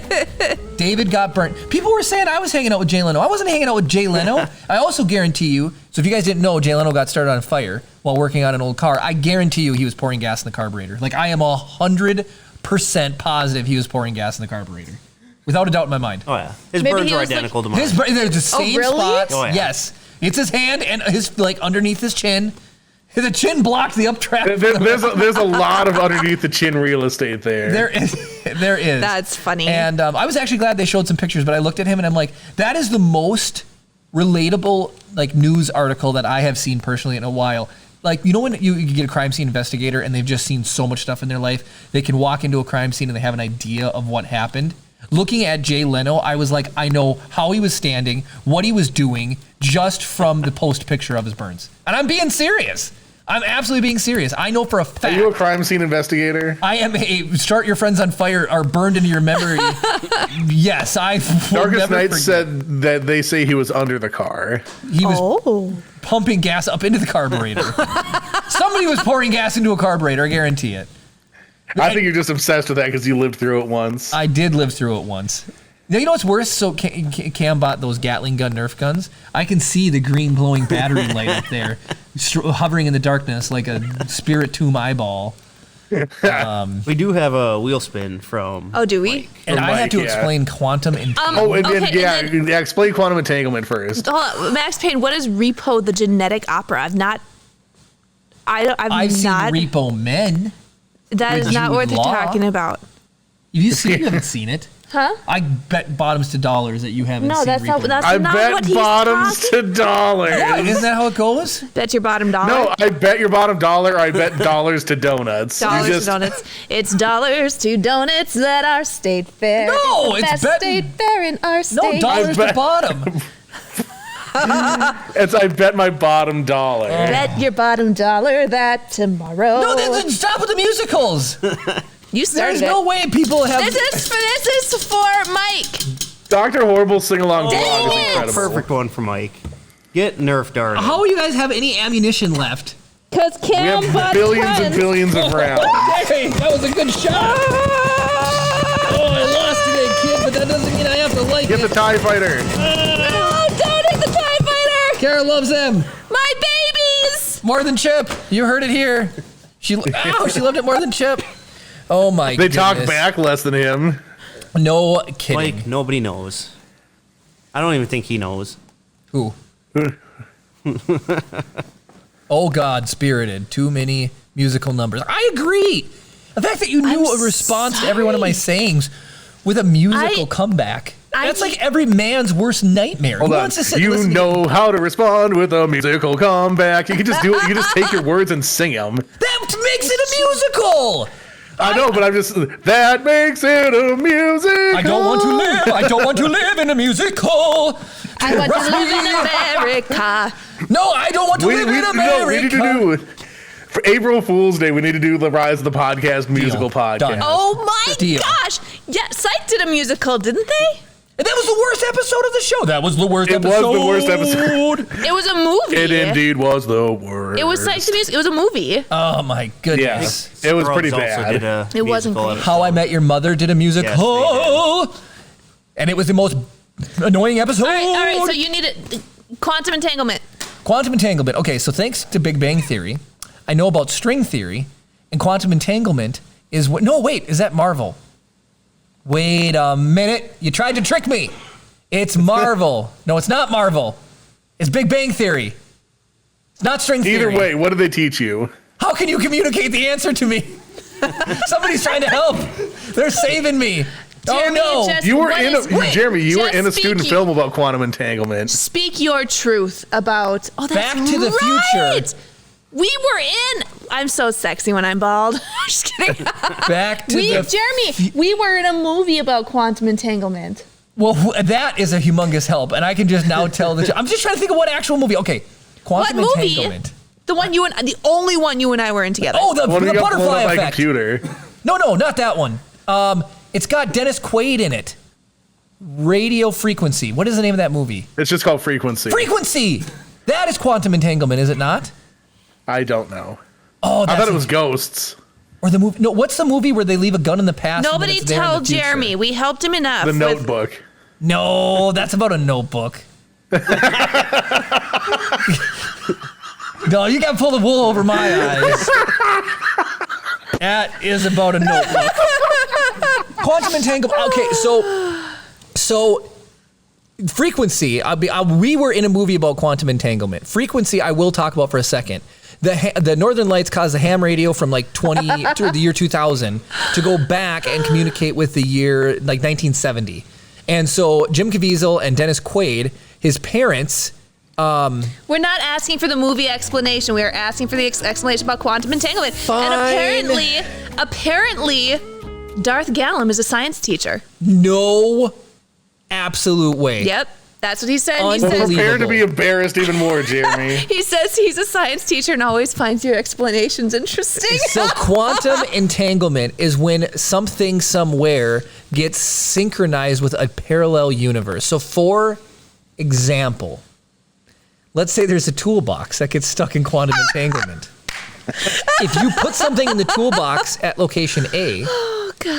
David got burnt. People were saying I was hanging out with Jay Leno. I wasn't hanging out with Jay Leno. I also guarantee you, so if you guys didn't know, Jay Leno got started on fire while working on an old car. I guarantee you he was pouring gas in the carburetor. Like, I am 100% positive he was pouring gas in the carburetor. Without a doubt in my mind. Oh yeah, his Maybe burns he are was, like- identical to mine. They're the same really? spots. Oh, yeah. Yes. It's his hand and his, like, underneath his chin. The chin blocked the updraft. There's a lot of underneath the chin real estate there. There is. That's funny. And I was actually glad they showed some pictures, but I looked at him and I'm like, that is the most relatable like news article that I have seen personally in a while. Like, you know when you get a crime scene investigator and they've just seen so much stuff in their life, they can walk into a crime scene and they have an idea of what happened. Looking at Jay Leno, I was like, I know how he was standing, what he was doing, just from the post picture of his burns. And I'm being serious. I'm absolutely being serious. I know for a fact. Are you a crime scene investigator? I am a start your friends on fire are burned into your memory. Yes, I will Darkest never Night forget. said that they say he was under the car. He was pumping gas up into the carburetor. Somebody was pouring gas into a carburetor, I guarantee it. I think you're just obsessed with that because you lived through it once. I did live through it once. Now, you know what's worse? So Cam bought those Gatling gun Nerf guns. I can see the green glowing battery light up there, hovering in the darkness like a spirit tomb eyeball. We do have a wheel spin from. Oh, do we? Mike. And I have to yeah. explain quantum entanglement. Explain quantum entanglement first. Hold on, Max Payne, what is Repo the Genetic Opera? I've I've seen not. Repo Men. That is with not Jude what you're Law. talking about. You haven't seen it. Huh? I bet bottoms to dollars that you haven't No, seen that's not. Repo Men. That's I not bet what he's bottoms talking. to dollars. Isn't that how it goes? Bet your bottom dollar. No, I bet your bottom dollar. I bet dollars to donuts. You Dollars just- to donuts. It's dollars to donuts at our state fair. No, the it's best betting- state fair in our No, state. dollars to bet- bottom. It's I bet my bottom dollar. Bet your bottom dollar that tomorrow. No, then stop with the musicals. You started There's no way people have. This is for Mike. Dr. Horrible's sing-along Dang blog is it! incredible. Perfect one for Mike. Get Nerf darted. How do you guys have any ammunition left? Cause We Cam have bought billions and guns. billions of rounds. Hey, that was a good shot. Oh, I lost today, kid, but that doesn't mean I have to like Get it. the TIE Fighter. Oh, don't hit the TIE Fighter. Kara loves them My babies. more than Chip. You heard it here. She loved it more than Chip. Oh my They goodness. talk back less than him. No kidding. Mike, nobody knows. I don't even think he knows. Who? Oh God, Spirited. Too many musical numbers. I agree. The fact that you knew I'm a response to every one of my sayings with a musical comeback. That's like every man's worst nightmare. Hold Who on. wants to sit and You listen to- know how to respond with a musical comeback. You can just do it. You can just take your words and sing them. That makes it a musical. I know, but I'm just. That makes it a musical. I don't want to live. I don't want to live in a musical. I want to live in America. No, I don't want to live in America. we need to do for April Fool's Day. We need to do the Rise of the Podcast musical podcast. Done. Oh my Deal. gosh! Yeah, Psych did a musical, didn't they? And that was the worst episode of the show. That was the worst It episode. was the worst episode. It was a movie. It indeed was the worst. It was Psych the music. It was a movie. Oh my goodness. Yes, it was Scrubs pretty also did bad. a It wasn't musical great. How I Met Your Mother did a musical. Yes, they And it was the most annoying episode. All right. So you need it. Quantum entanglement. Quantum entanglement. Okay, so thanks to Big Bang Theory, I know about string theory, and quantum entanglement is what. No, wait, is that Marvel? Wait a minute. You tried to trick me. It's Marvel. No, it's not Marvel. It's Big Bang Theory. It's not string theory. Either way, what did they teach you? How can you communicate the answer to me? Somebody's trying to help. They're saving me. Jeremy, Oh no. just- You were what in is- a wait, Jeremy. You were just in a student speaking- film about quantum entanglement. Speak your truth about. Oh, that's Back to the right. Future. We were in. I'm so sexy when I'm bald. Just kidding. Back to the. Jeremy, we were in a movie about quantum entanglement. Well, that is a humongous help, and I can just now tell the. I'm just trying to think of what actual movie. Okay, quantum What movie? entanglement. The only one you and I were in together. Oh, the What do you got blown butterfly up my effect. computer? No, not that one. It's got Dennis Quaid in it. Radio Frequency. What is the name of that movie? It's just called Frequency. Frequency. That is quantum entanglement, is it not? I don't know. Oh, I that's thought it was Ghosts. or the movie. No, what's the movie where they leave a gun in the past? and then Nobody it's there in the tell future? Jeremy. We helped him enough. The with- Notebook. No, that's about a notebook. No, you got to pull the wool over my eyes. That is about a notebook. Quantum entanglement. Okay, so Frequency. We were in a movie about quantum entanglement. Frequency, I will talk about for a second. The Northern Lights caused the ham radio from like the year 2000 to go back and communicate with the year like 1970. And so Jim Caviezel and Dennis Quaid, his parents. We're not asking for the movie explanation. We are asking for the explanation about quantum entanglement. Fine. And apparently, Darth Gallum is a science teacher. No absolute way. Yep. That's what he said. He Well, says, prepare to be embarrassed even more, Jeremy. he says he's a science teacher and always finds your explanations interesting. So quantum entanglement is when something somewhere gets synchronized with a parallel universe. So for example, let's say there's a toolbox that gets stuck in quantum entanglement. If you put something in the toolbox at location A,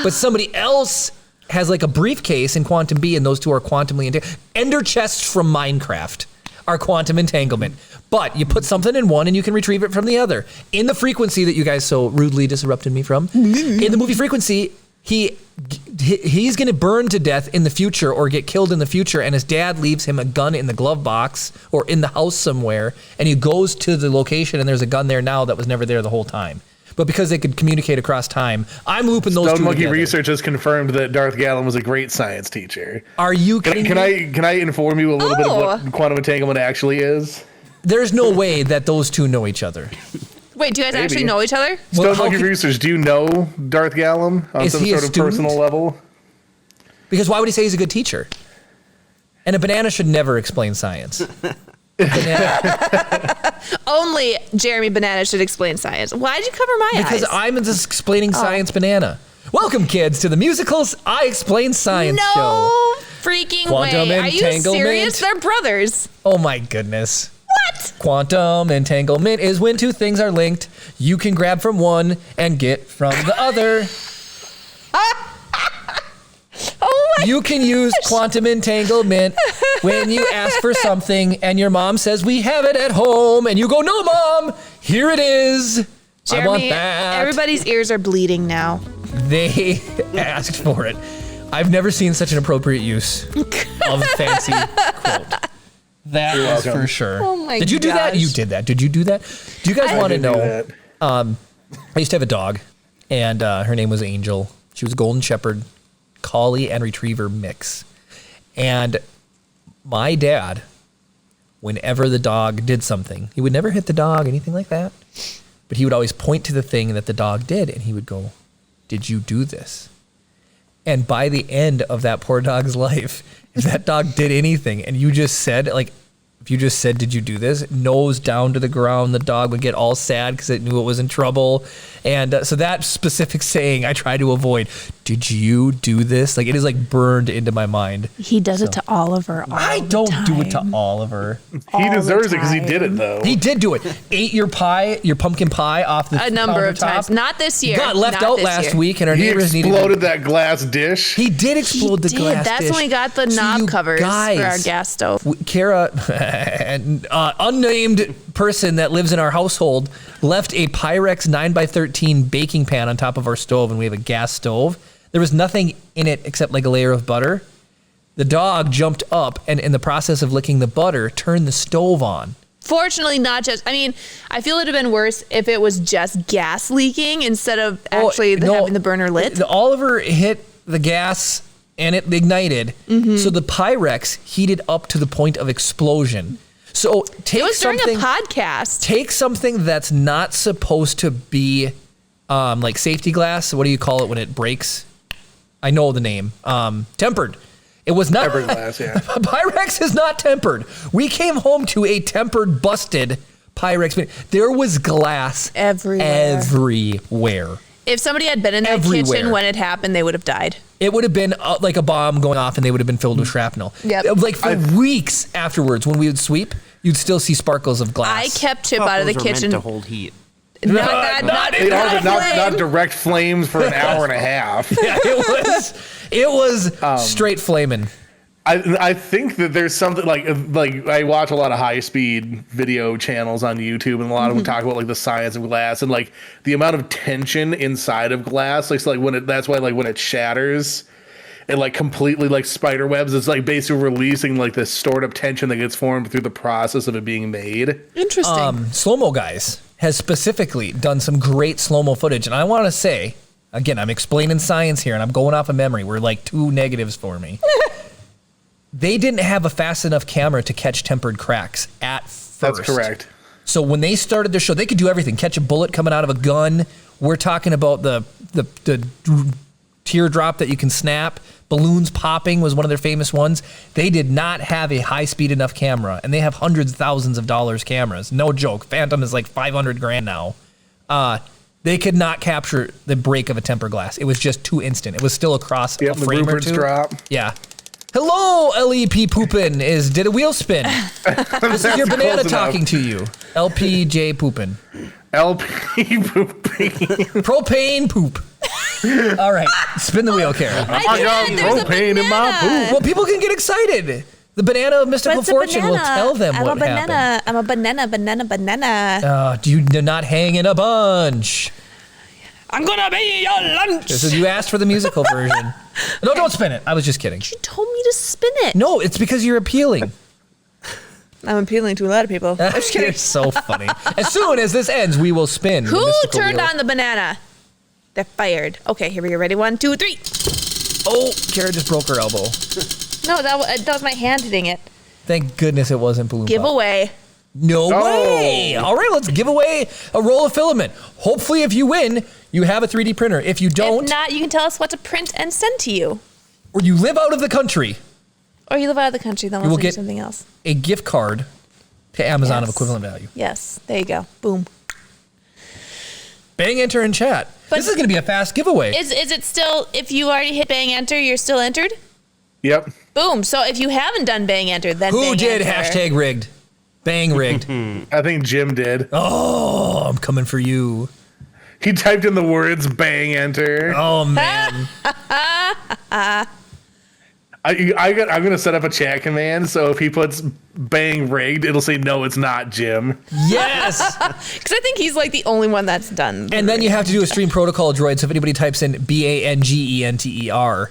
but somebody else has like a briefcase in quantum B, and those two are quantumly entangled. Ender chests from Minecraft are quantum entanglement. But you put something in one and you can retrieve it from the other. In the frequency that you guys so rudely disrupted me from, in the movie Frequency, he's going to burn to death in the future or get killed in the future, and his dad leaves him a gun in the glove box or in the house somewhere, and he goes to the location and there's a gun there now that was never there the whole time. But because they could communicate across time, I'm looping those two Stone Monkey together. Research has confirmed that Darth Gallum was a great science teacher. Are you kidding me? Can I inform you a little bit of what quantum entanglement actually is? There's no way that those two know each other. Wait, do you guys Maybe. actually know each other? Well, Stone how Monkey can- Research, do you know Darth Gallum on Is some he a sort of student? personal level? Because why would he say he's a good teacher? And a banana should never explain science. Only Jeremy Banana should explain science. Why'd you cover my Because eyes? I'm just explaining science banana. Welcome, kids, to the Musicals I Explain Science show. No freaking Quantum way. Are you entanglement. serious? They're brothers. Oh my goodness. What? Quantum entanglement is when two things are linked. You can grab from one and get from the other. Oh my You can use quantum entanglement when you ask for something and your mom says, we have it at home. And you go, no, Mom, here it is. I want Jeremy, that. everybody's ears are bleeding now. They asked for it. I've never seen such an appropriate use of a fancy quote. That is welcome. for sure. Oh my Did you do that? gosh. You did that. Did you do that? Do you guys want to didn't do know? that. I used to have a dog, and her name was Angel. She was a golden shepherd, collie, and retriever mix. And my dad, whenever the dog did something, he would never hit the dog, anything like that. But he would always point to the thing that the dog did, and he would go, did you do this? And by the end of that poor dog's life, if that dog did anything and you just said, like, if you just said, did you do this? Nose down to the ground, the dog would get all sad because it knew it was in trouble. And so that specific saying I try to avoid. Did you do this? Like, it is like burned into my mind. He does it to Oliver all I the don't do it to time. Oliver. He the deserves it because he did time. it, though. He did do it. Ate your pie, your pumpkin pie off the A number of countertop. times. Not this year. Got left Not out this last year. week, and our He neighbors needed. exploded that glass dish. He did explode the Did. glass That's dish. when we got the So knob you covers for our guys, gas stove. Kara, an unnamed person that lives in our household, left a Pyrex 9x13 baking pan on top of our stove, and we have a gas stove. There was nothing in it except like a layer of butter. The dog jumped up and in the process of licking the butter, turned the stove on. Fortunately, not just. I mean, I feel it would have been worse if it was just gas leaking instead of actually having the burner lit. The Oliver hit the gas and it ignited. Mm-hmm. So the Pyrex heated up to the point of explosion. So take It was during something, a podcast. take something that's not supposed to be like safety glass. What do you call it when it breaks? I know the name. Tempered. It was not. Tempered glass, yeah. Pyrex is not tempered. We came home to a tempered, busted Pyrex. There was glass everywhere. If somebody had been in that Everywhere. kitchen when it happened, they would have died. It would have been like a bomb going off, and they would have been filled with shrapnel. Yep. Like for weeks afterwards, when we would sweep, you'd still see sparkles of glass. I kept Chip out of the Those are meant kitchen. to hold heat. Not They are, but not flame. direct flames for an hour and a half. Yeah, it was straight flaming. I think that there's something like I watch a lot of high speed video channels on YouTube, and a lot of them talk about like the science of glass and like the amount of tension inside of glass. Like, so like when it shatters, it like completely like spider webs. It's like basically releasing like this stored up tension that gets formed through the process of it being made. Interesting. Slow-mo Guys has specifically done some great slow-mo footage, and I want to say, again, I'm explaining science here, and I'm going off of memory. We're like two negatives for me. They didn't have a fast enough camera to catch tempered cracks at first. That's correct. So when they started their show, they could do everything. Catch a bullet coming out of a gun. We're talking about the teardrop that you can snap. Balloons popping was one of their famous ones. They did not have a high-speed enough camera, and they have hundreds of thousands of dollars cameras. No joke. Phantom is like $500,000 now. They could not capture the break of a tempered glass. It was just too instant. It was still across a the frame or Rupert's two. drop. Yeah. Hello, LEP Poopin. Did a wheel spin? This is your banana talking to you. LPJ Poopin. LP pooping. Propane poop. All right. Spin the wheel, Kara. I got there's a propane in my banana. poop. Well, people can get excited. The banana of mystical But it's a fortune will banana. tell them I'm what a banana. happened. I'm a banana. You do not hang in a bunch. I'm gonna be your lunch. This is you asked for the musical version. No, don't spin it. I was just kidding. You told me to spin it. No, it's because you're appealing. I'm appealing to a lot of people. I'm just kidding. You're so funny. As soon as this ends, we will spin. the Who mystical turned wheel. on the banana? They're fired. Okay, here we go. Ready? 1, 2, 3. Oh, Kara just broke her elbow. No, that was my hand hitting it. Thank goodness it wasn't balloon pop. Giveaway. No way. All right, let's give away a roll of filament. Hopefully, if you win, you have a 3D printer. If you don't, If not, you can tell us what to print and send to you. or you live out of the country, Or you live out of the country, then will we'll send you get- something else. a gift card to Amazon of Yes. equivalent value. Yes, there you go. Boom. Bang, enter, and chat. But- This is going to be a fast giveaway. Is it still, if you already hit bang enter, you're still entered? Yep. Boom. So if you haven't done bang enter, then Who bang did enter. hashtag rigged? Bang rigged. I think Jim did. Oh, I'm coming for you. He typed in the words bang enter. Oh, man. I'm gonna set up a chat command so if he puts bang rigged, it'll say no, it's not Jim. Yes. Because I think he's like the only one that's done. And then you have to do a stream protocol droid. So if anybody types in BANGENTER,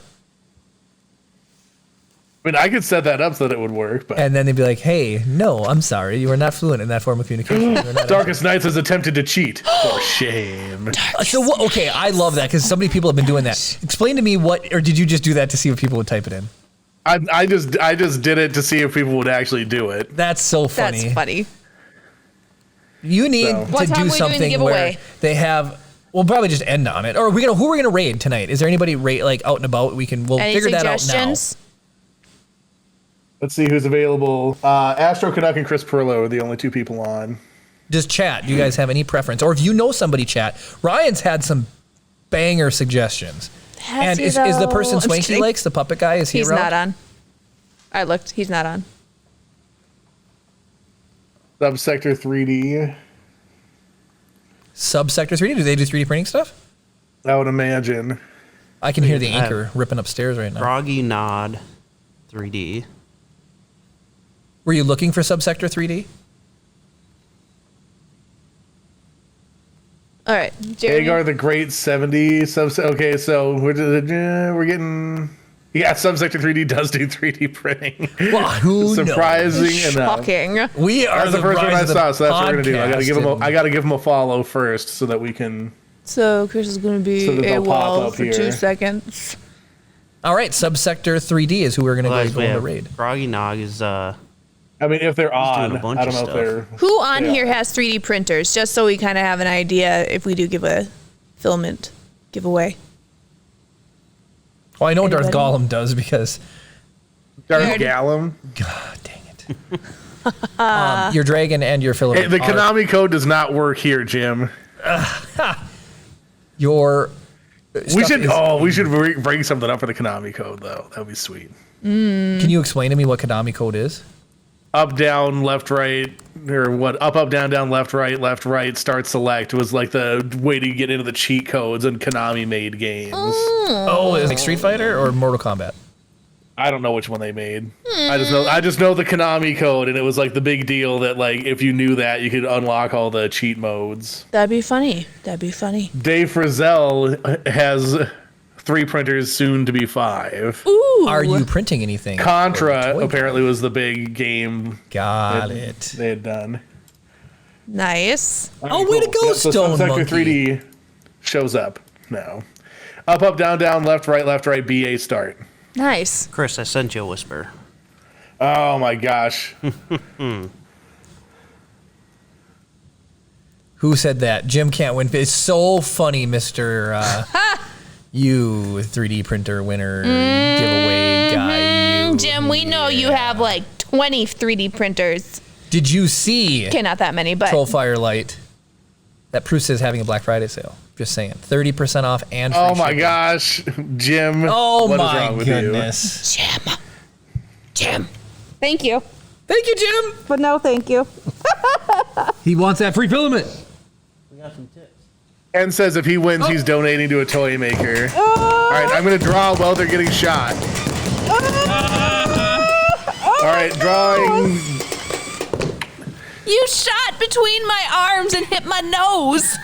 I mean, I could set that up so that it would work, but and then they'd be like, hey, no, I'm sorry. You are not fluent in that form of communication. You're not Darkest Nights has attempted to cheat. For shame. So what? Okay, I love that because so many people have been doing that. Explain to me what, or did you just do that to see if people would type it in? I just did it to see if people would actually do it. That's so funny. That's funny. You need So- to What time do are we doing the something where giveaway? they have. We'll probably just end on it. Or who are we gonna raid tonight? Is there anybody like out and about? We'll Any figure that out now. suggestions? Let's see who's available. Astro Canuck and Chris Perlo are the only two people on. Just chat. Do you guys have any preference? Or if you know somebody, chat. Ryan's had some banger suggestions. Has And he, is the though? person I'm just Swanky kidding. likes, the puppet guy, is he He's around? not on. I looked. He's not on. Subsector 3D, Subsector 3D? Do they do 3D printing stuff? I would imagine. I can hear the I have- anchor ripping upstairs right now. Groggy Nod 3D. Were you looking for Subsector 3D? All right. Jeremy. Hagar the Great 70. Okay, so we're getting. Yeah, Subsector 3D does do 3D printing. Well, who Surprising enough. Shocking. We are That's the first one I rise of saw, so that's what we're gonna do. I gotta give him. podcast I gotta give him a follow first, so that we can. So Chris is going to be So that they'll pop AWOL up for here. 2 seconds. All right, Subsector 3D is who we're going to Otherwise, go we in the have raid. Groggy Nog is I mean, if they're doing on, a bunch I don't of know if they're. Who on Yeah. here has 3D printers? Just so we kind of have an idea if we do give a filament giveaway. Well, I know Darth Anybody? Gollum does because, Darth Jared. Gallum. God dang it. Your dragon and your filament. Hey, the are Konami code does not work here, Jim. Your. We should bring something up for the Konami code though. That would be sweet. Can you explain to me what Konami code is? Up, down, left, right, or what? Up, down, left, right, start, select was like the way to get into the cheat codes in Konami made games. Oh, is it like Street Fighter or Mortal Kombat? I don't know which one they made. I just know the Konami code, and it was like the big deal that like if you knew that, you could unlock all the cheat modes. That'd be funny. That'd be funny. Dave Frizzell has 3 printers, soon to be 5. Ooh. Are you printing anything? Contra Or toy apparently was the big game Got it. they had done. Nice. Oh, way to go, So Stone Subsector Monkey. 3D shows up now. Up, down, left, right, BA start. Nice. Chris. I sent you a whisper. Oh my gosh. Who said that? Jim can't win. It's so funny, Mr. You 3D printer winner giveaway guy. Jim, we know you have like 20 3D printers. Did you see Okay, not that many, but Troll Firelight? That Prusa is having a Black Friday sale. Just saying. 30% off and free Oh my shipping. gosh, Jim. Oh what is my wrong with you? goodness. Jim. Thank you. Thank you, Jim. But no, thank you. He wants that free filament. We got some tips. And says if he wins, he's donating to a toy maker. All right, I'm gonna draw while they're getting shot. All right, drawing. You shot between my arms and hit my nose.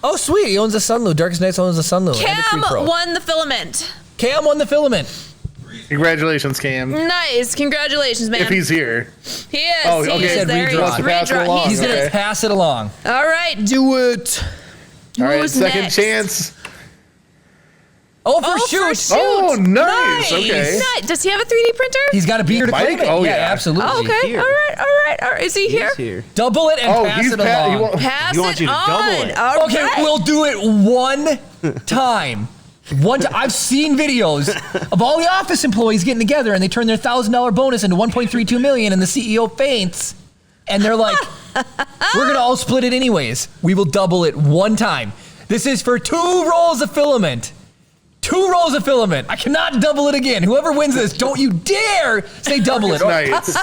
Oh, sweet. He owns a Sunloo. Darkest Nights owns a Sunloo. and a Cam 3 Pro. won the filament. Cam won the filament. Congratulations, Cam. Nice. Congratulations, man. If he's here. He is. Oh, he okay. is. Said There he redraw. is. He wants to pass it along. He's He's going to Okay. pass it along. All right. Do it. All right, Who's second next? chance. Oh, for Oh, shoot. for shoot. Oh, nice. Okay. Nice. Does he have a 3D printer? He's got to be here to Mike? claim it. Oh, yeah, yeah. absolutely. Oh, okay. here. All right. Is he here? He's here. Double it and Oh, pass he's it along. Pass He wants it you to on. double it. All Okay, right. we'll do it one time. I've seen videos of all the office employees getting together and they turn their $1,000 bonus into 1.32 million and the CEO faints and they're like, we're gonna all split it anyways. We will double it one time. This is for 2 rolls of filament. 2 rolls of filament. I cannot double it again. Whoever wins this, don't you dare say double it. Nice.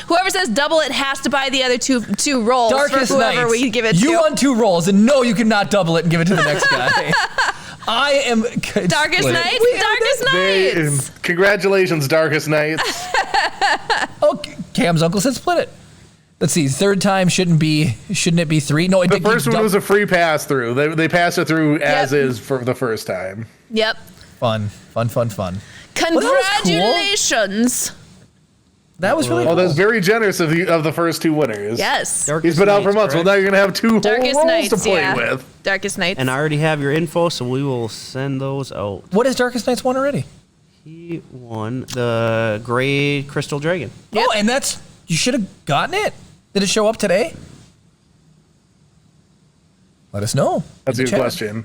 Whoever says double it has to buy the other two rolls Darkest for whoever Nights. we give it you to. won 2 rolls, and no, you cannot double it and give it to the next guy. I am Darkest split it. Nights. Darkest Nights. Congratulations, Darkest Nights. Oh, Cam's uncle said split it. Let's see. Third time shouldn't it be 3? No, it The did. first one was a free pass through. They passed it through as Yep. is for the first time. Yep. fun. Congratulations. That was really Oh, cool. that's very generous of the first 2 winners. Yes. He's been out for months. Well, now you're gonna have 2 whole Darkest rolls Nights. to play Yeah. with. Darkest Nights. And I already have your info, so we will send those out. What has Darkest Nights won already? He won the Gray Crystal Dragon. Yep. Oh, and you should have gotten it. Did it show up today? Let us know. That's in a the good chat. question.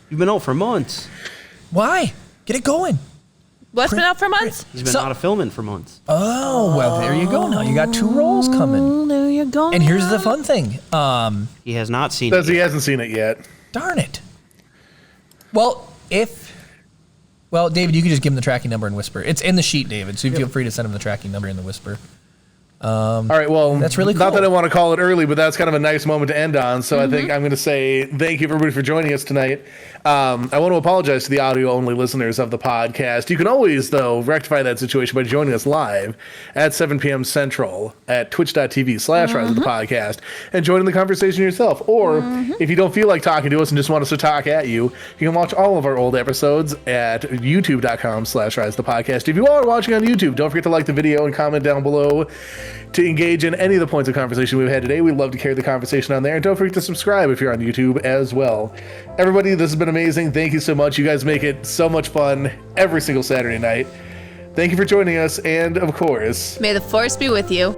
You've been out for months. Why? Get it going. What's been out for months? He's been So- out of filming for months. Oh, well, there you go. Now you got 2 rolls coming. Oh, there you go. And here's the fun thing. He has not seen Says it he yet. hasn't seen it yet. Darn it. Well, David, you can just give him the tracking number and whisper. It's in the sheet, David, so you feel free to send him the tracking number in the whisper. All right, well, That's really Not cool. that I want to call it early, but that's kind of a nice moment to end on. So I think I'm going to say thank you, everybody, for joining us tonight. I want to apologize to the audio-only listeners of the podcast. You can always, though, rectify that situation by joining us live at 7 p.m. Central at twitch.tv/Rise of the Podcast and joining the conversation yourself. Or if you don't feel like talking to us and just want us to talk at you, you can watch all of our old episodes at youtube.com/Rise of the Podcast. If you are watching on YouTube, don't forget to like the video and comment down below to engage in any of the points of conversation we've had today. We'd love to carry the conversation on there. And don't forget to subscribe if you're on YouTube as well. Everybody, this has been amazing. Thank you so much. You guys make it so much fun every single Saturday night. Thank you for joining us. And of course, May the force be with you.